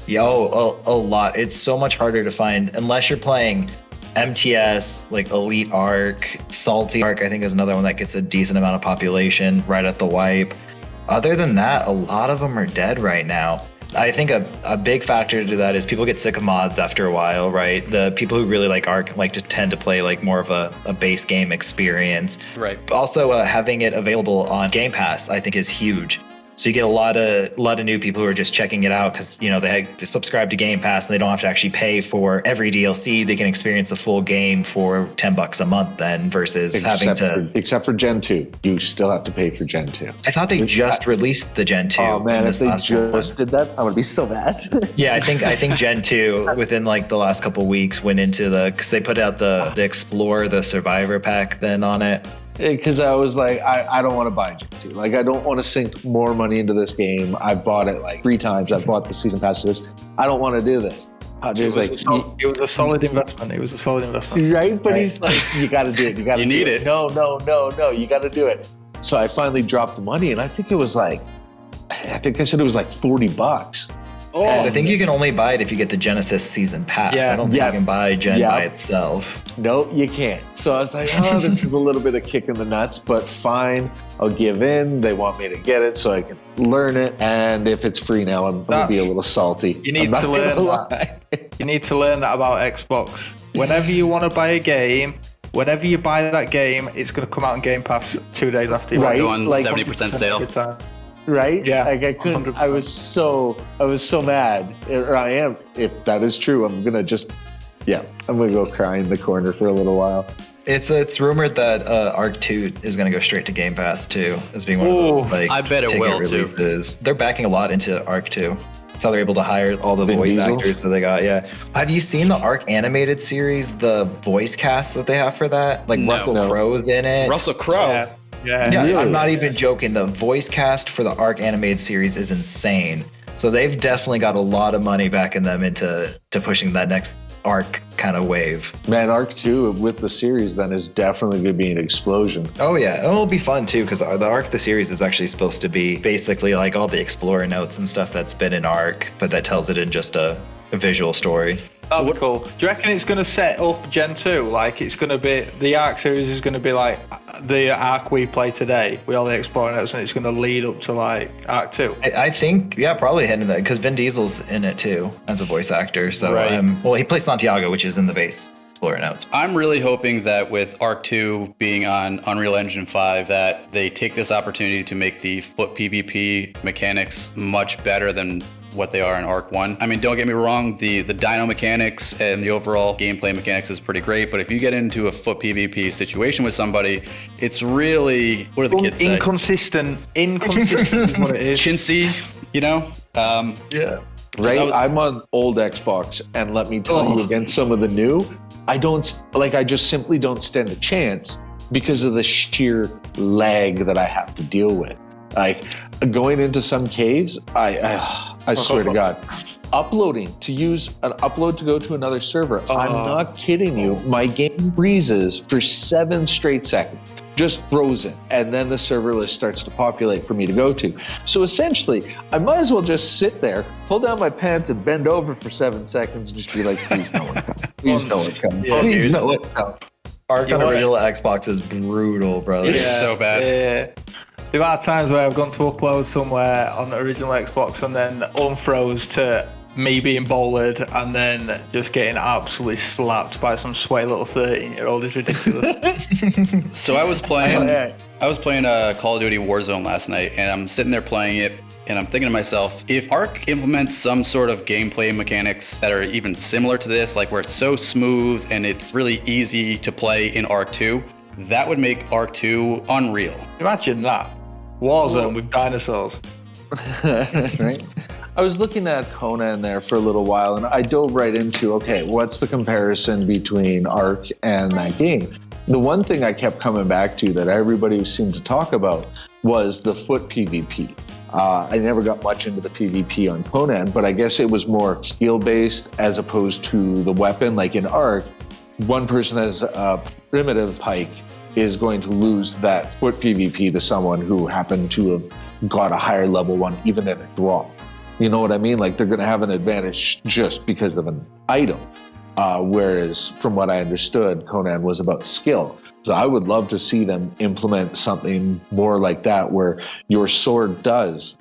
Yeah, a lot. It's so much harder to find unless you're playing MTS, like Elite Ark, Salty Ark, I think is another one that gets a decent amount of population right at the wipe. Other than that, a lot of them are dead right now. I think a big factor to that is people get sick of mods after a while, right? The people who really like Ark like to tend to play like more of a base game experience. Right. Also, having it available on Game Pass, I think is huge. So you get a lot of new people who are just checking it out because, you know, they subscribe to Game Pass and they don't have to actually pay for every DLC. They can experience the full game for $10 a month then, versus except for Gen 2. You still have to pay for Gen 2. I thought they just released the Gen 2. Oh man, if they just did that, I would be so mad. Yeah, I think Gen 2 within like the last couple weeks went into because they put out the Explorer, the Survivor pack then on it. Because I was like, I don't want to buy Gen 2. Like, I don't want to sink more money into this game. I bought it like 3 times. I bought the season pass to this. I don't want to do this. It was a solid investment. It was a solid investment. Right? But he's like, you got to do it. You got to need do it. No. You got to do it. So I finally dropped the money, and I think it was like, I said it was like $40. Oh, I think you can only buy it if you get the Genesis season pass. Yeah. I don't think you can buy Gen by itself. No, you can't. So I was like, oh, this is a little bit of kick in the nuts, but fine. I'll give in. They want me to get it so I can learn it. And if it's free now, I'm going to be a little salty. You need to learn that. You need to learn that about Xbox. Whenever you want to buy a game, whenever you buy that game, it's going to come out on Game Pass 2 days after you buy it. Go on Like 70% sale. Right? Yeah. Like I couldn't. 100%. I was so mad. Or I am. If that is true, I'm gonna go cry in the corner for a little while. It's rumored that Ark 2 is going to go straight to Game Pass too, as being one of those like I bet it will releases. They're backing a lot into Ark 2. That's how they're able to hire all the Vin voice Diesel? actors that they got. Yeah. Have you seen the Ark animated series? The voice cast that they have for that, like No. Russell Crowe's in it. Russell Crowe. Yeah. Yeah. Yeah, Really? I'm not even joking. The voice cast for the Ark animated series is insane. So they've definitely got a lot of money backing them into pushing that next Ark kind of wave. Man, Ark 2 with the series then is definitely gonna be an explosion. Oh yeah, it'll be fun too because the Ark the series is actually supposed to be basically like all the Explorer notes and stuff that's been in Ark, but that tells it in just a visual story. That'd be cool. Do you reckon it's going to set up Gen 2? Like, it's going to be, the Ark series is going to be like the Ark we play today with all the Explorer notes, and it's going to lead up to like Ark 2? I think, yeah, probably heading that because Vin Diesel's in it too as a voice actor. So, Right. well, he plays Santiago, which is in the base Explorer notes. I'm really hoping that with Ark 2 being on Unreal Engine 5, that they take this opportunity to make the foot PvP mechanics much better than what they are in Ark 1. I mean, don't get me wrong, the dino mechanics and the overall gameplay mechanics is pretty great, but if you get into a foot PvP situation with somebody, it's really, what do the kids say? Inconsistent is what it is. Chintzy, you know? Yeah. Right? I'm on old Xbox, and let me tell you, against some of the new, I just simply don't stand a chance because of the sheer lag that I have to deal with. Like, going into some caves, I swear to God, uploading to use an upload to go to another server. I'm not kidding you. My game freezes for 7 straight seconds, just frozen. And then the server list starts to populate for me to go to. So essentially, I might as well just sit there, pull down my pants and bend over for 7 seconds and just be like, please no one come. Please no one come. Please no one come. Ark on original Xbox is brutal, brother. It's so bad. Yeah. The amount of times where I've gone to upload somewhere on the original Xbox and then unfroze to me being bowled and then just getting absolutely slapped by some sweaty little 13-year-old is ridiculous. So I was playing Call of Duty Warzone last night, and I'm sitting there playing it, and I'm thinking to myself, if Ark implements some sort of gameplay mechanics that are even similar to this, like where it's so smooth and it's really easy to play in Ark 2, that would make Ark 2 unreal. Imagine that. Warzone with dinosaurs. Right? I was looking at Conan there for a little while, and I dove right into, okay, what's the comparison between Ark and that game? The one thing I kept coming back to that everybody seemed to talk about was the foot PvP. I never got much into the PvP on Conan, but I guess it was more skill-based as opposed to the weapon. Like in Ark, one person has a primitive pike is going to lose that foot PvP to someone who happened to have got a higher level one, even in a drop. You know what I mean? Like, they're going to have an advantage just because of an item. Whereas, from what I understood, Conan was about skill. So I would love to see them implement something more like that, where your sword does,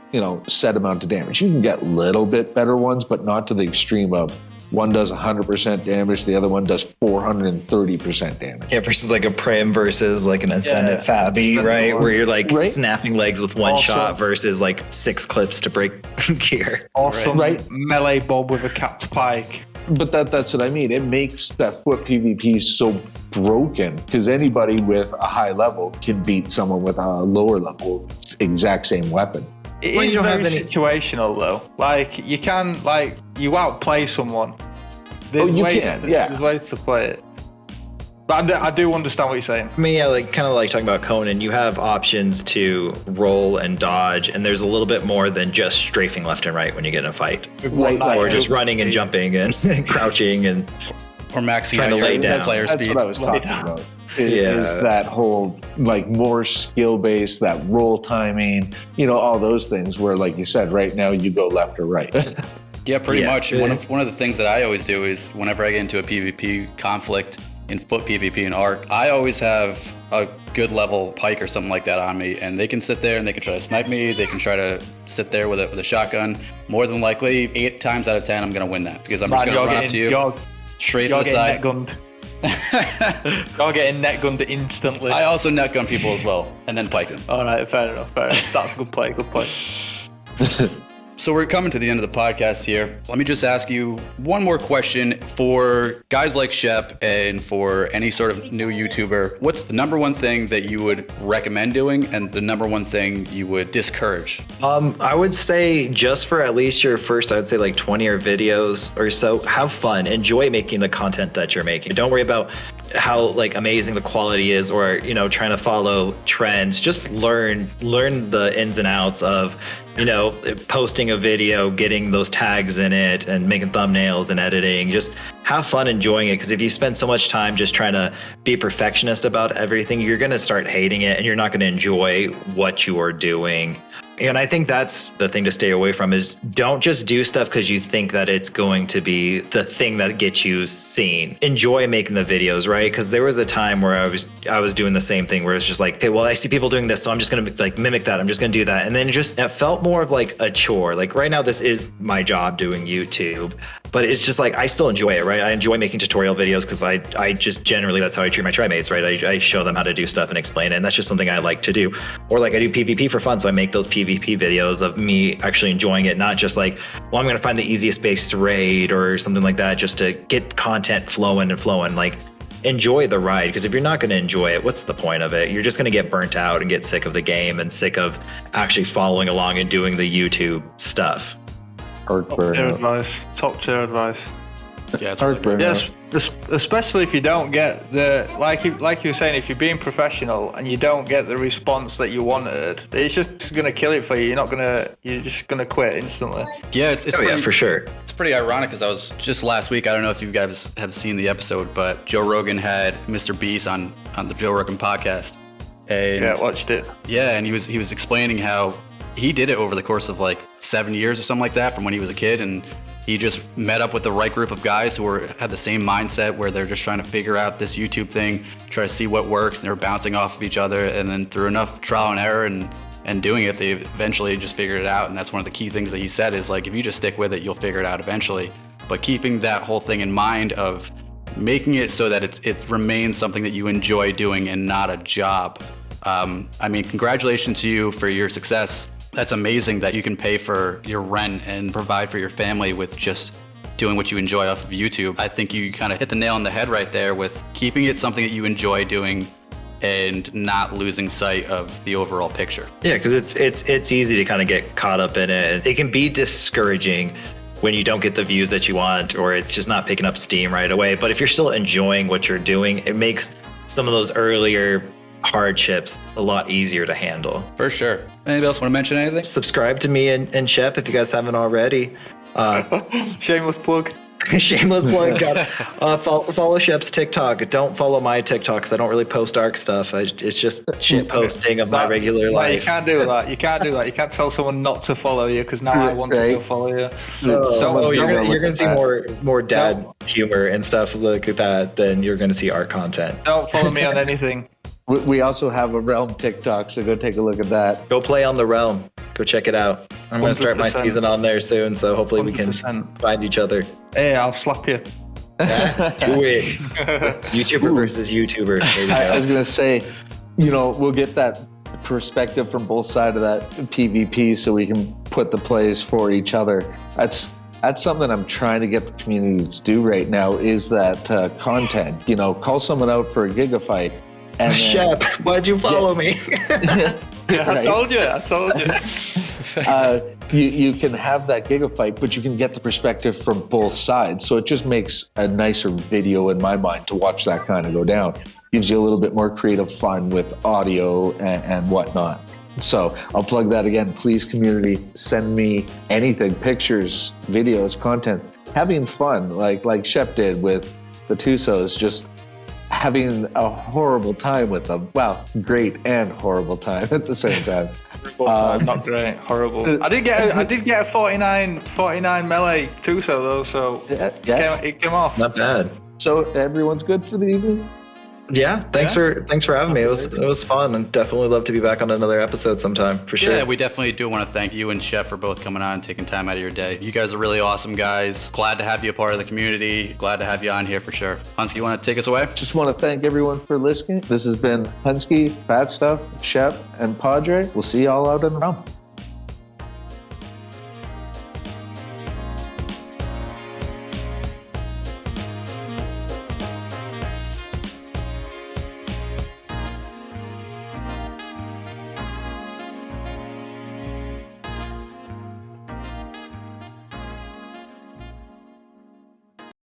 set amount of damage. You can get a little bit better ones, but not to the extreme of one does 100% damage, the other one does 430% damage. Yeah, versus like a Prim versus like an Ascendant Fabi, right? Where you're like snapping legs with one shot versus like 6 clips to break gear. Awesome. Right? Melee Bob with a capped pike. But that's what I mean. It makes that foot PvP so broken because anybody with a high level can beat someone with a lower level exact same weapon. It is very situational though. Like, you can, you outplay someone. There's ways to play it. But I do understand what you're saying. I mean, yeah, like kind of like talking about Conan, you have options to roll and dodge, and there's a little bit more than just strafing left and right when you get in a fight, or just running and jumping and crouching and or maxing trying out to lay your down. player That's speed. what I was talking about. Yeah. Is that whole like more skill based, that roll timing, all those things where, like you said, right now you go left or right. Yeah, pretty Yeah. much. One of the things that I always do is whenever I get into a PvP conflict in foot PvP and Ark, I always have a good level pike or something like that on me, and they can sit there and they can try to snipe me. They can try to sit there with a shotgun. More than likely, 8 times out of 10, I'm gonna win that because I'm just gonna run up to you straight to the side. You're getting net gunned instantly. I also net gun people as well, and then pike them. All right, fair enough. That's a good play. Good play. So we're coming to the end of the podcast here. Let me just ask you one more question for guys like Shep and for any sort of new YouTuber. What's the number one thing that you would recommend doing and the number one thing you would discourage? I would say just for at least your first, I would say like 20 or videos or so, have fun, enjoy making the content that you're making. Don't worry about how like amazing the quality is or, trying to follow trends. Just learn the ins and outs of, posting a video, getting those tags in it and making thumbnails and editing. Just have fun enjoying it, because if you spend so much time just trying to be perfectionist about everything, you're going to start hating it and you're not going to enjoy what you are doing. And I think that's the thing to stay away from, is don't just do stuff because you think that it's going to be the thing that gets you seen. Enjoy making the videos, right? Because there was a time where I was doing the same thing where it's just like, okay, well, I see people doing this, so I'm just going to like mimic that. I'm just going to do that. And then it felt more of like a chore. Like right now, this is my job doing YouTube, but it's just like, I still enjoy it, right? I enjoy making tutorial videos because I just generally, that's how I treat my trimates, right? I show them how to do stuff and explain it. And that's just something I like to do. Or like I do PvP for fun. So I make those PvP videos of me actually enjoying it, not just like, well, I'm going to find the easiest base to raid or something like that, just to get content flowing. Like, enjoy the ride, because if you're not going to enjoy it, what's the point of it? You're just going to get burnt out and get sick of the game and sick of actually following along and doing the YouTube stuff. Top tier advice. Yeah, it's heartburn. Yes, especially if you don't get the like you were saying, if you're being professional and you don't get the response that you wanted, it's just gonna kill it for you. You're just gonna quit instantly. Yeah, it's yeah, for sure. It's pretty ironic because I was just last week. I don't know if you guys have seen the episode, but Joe Rogan had Mr. Beast on the Joe Rogan podcast. And yeah, I watched it. Yeah, and he was explaining how he did it over the course of like 7 years or something like that from when he was a kid, and he just met up with the right group of guys who had the same mindset where they're just trying to figure out this YouTube thing, try to see what works, and they're bouncing off of each other. And then through enough trial and error and doing it, they eventually just figured it out. And that's one of the key things that he said is like, if you just stick with it, you'll figure it out eventually. But keeping that whole thing in mind of making it so that it remains something that you enjoy doing and not a job. I mean, congratulations to you for your success. That's amazing that you can pay for your rent and provide for your family with just doing what you enjoy off of YouTube. I think you kind of hit the nail on the head right there with keeping it something that you enjoy doing and not losing sight of the overall picture. Yeah, because it's easy to kind of get caught up in it. It can be discouraging when you don't get the views that you want, or it's just not picking up steam right away. But if you're still enjoying what you're doing, it makes some of those earlier hardships a lot easier to handle. For sure. Anybody else want to mention anything? Subscribe to me and Shep if you guys haven't already. Shameless plug. Shameless plug. Follow Shep's TikTok. Don't follow my TikTok because I don't really post Ark stuff. It's just shit posting of my regular life. You can't do that. You can't tell someone not to follow you because now I want to go follow you. You're gonna see more dad humor and stuff like that than you're gonna see Ark content. Don't follow me on anything. We also have a Realm TikTok, so go take a look at that. Go play on the Realm. Go check it out. I'm going to start my season on there soon, so hopefully 100%. We can find each other. Hey, I'll slap you. Do it. YouTuber versus YouTuber. I was going to say, we'll get that perspective from both sides of that PvP so we can put the plays for each other. That's something I'm trying to get the community to do right now is that content. Call someone out for a gigafight. And Shep, why'd you follow me? I told you. you can have that gigafight, but you can get the perspective from both sides. So it just makes a nicer video in my mind to watch that kind of go down. Gives you a little bit more creative fun with audio and whatnot. So I'll plug that again. Please, community, send me anything, pictures, videos, content. Having fun, like Shep did with the Tusos, just having a horrible time with them. Well, great and horrible time at the same time. Not great, horrible. I did get a 49 melee Tuso though, so it came off. Not bad. So everyone's good for the evening? Yeah, thanks for having me. It was fun, and definitely love to be back on another episode sometime for sure. Yeah, we definitely do want to thank you and Shep for both coming on and taking time out of your day. You guys are really awesome guys. Glad to have you a part of the community. Glad to have you on here for sure. Huntzki, you want to take us away? Just want to thank everyone for listening. This has been Huntzki, FattStuff, Shep, and Padre. We'll see y'all out in the realm.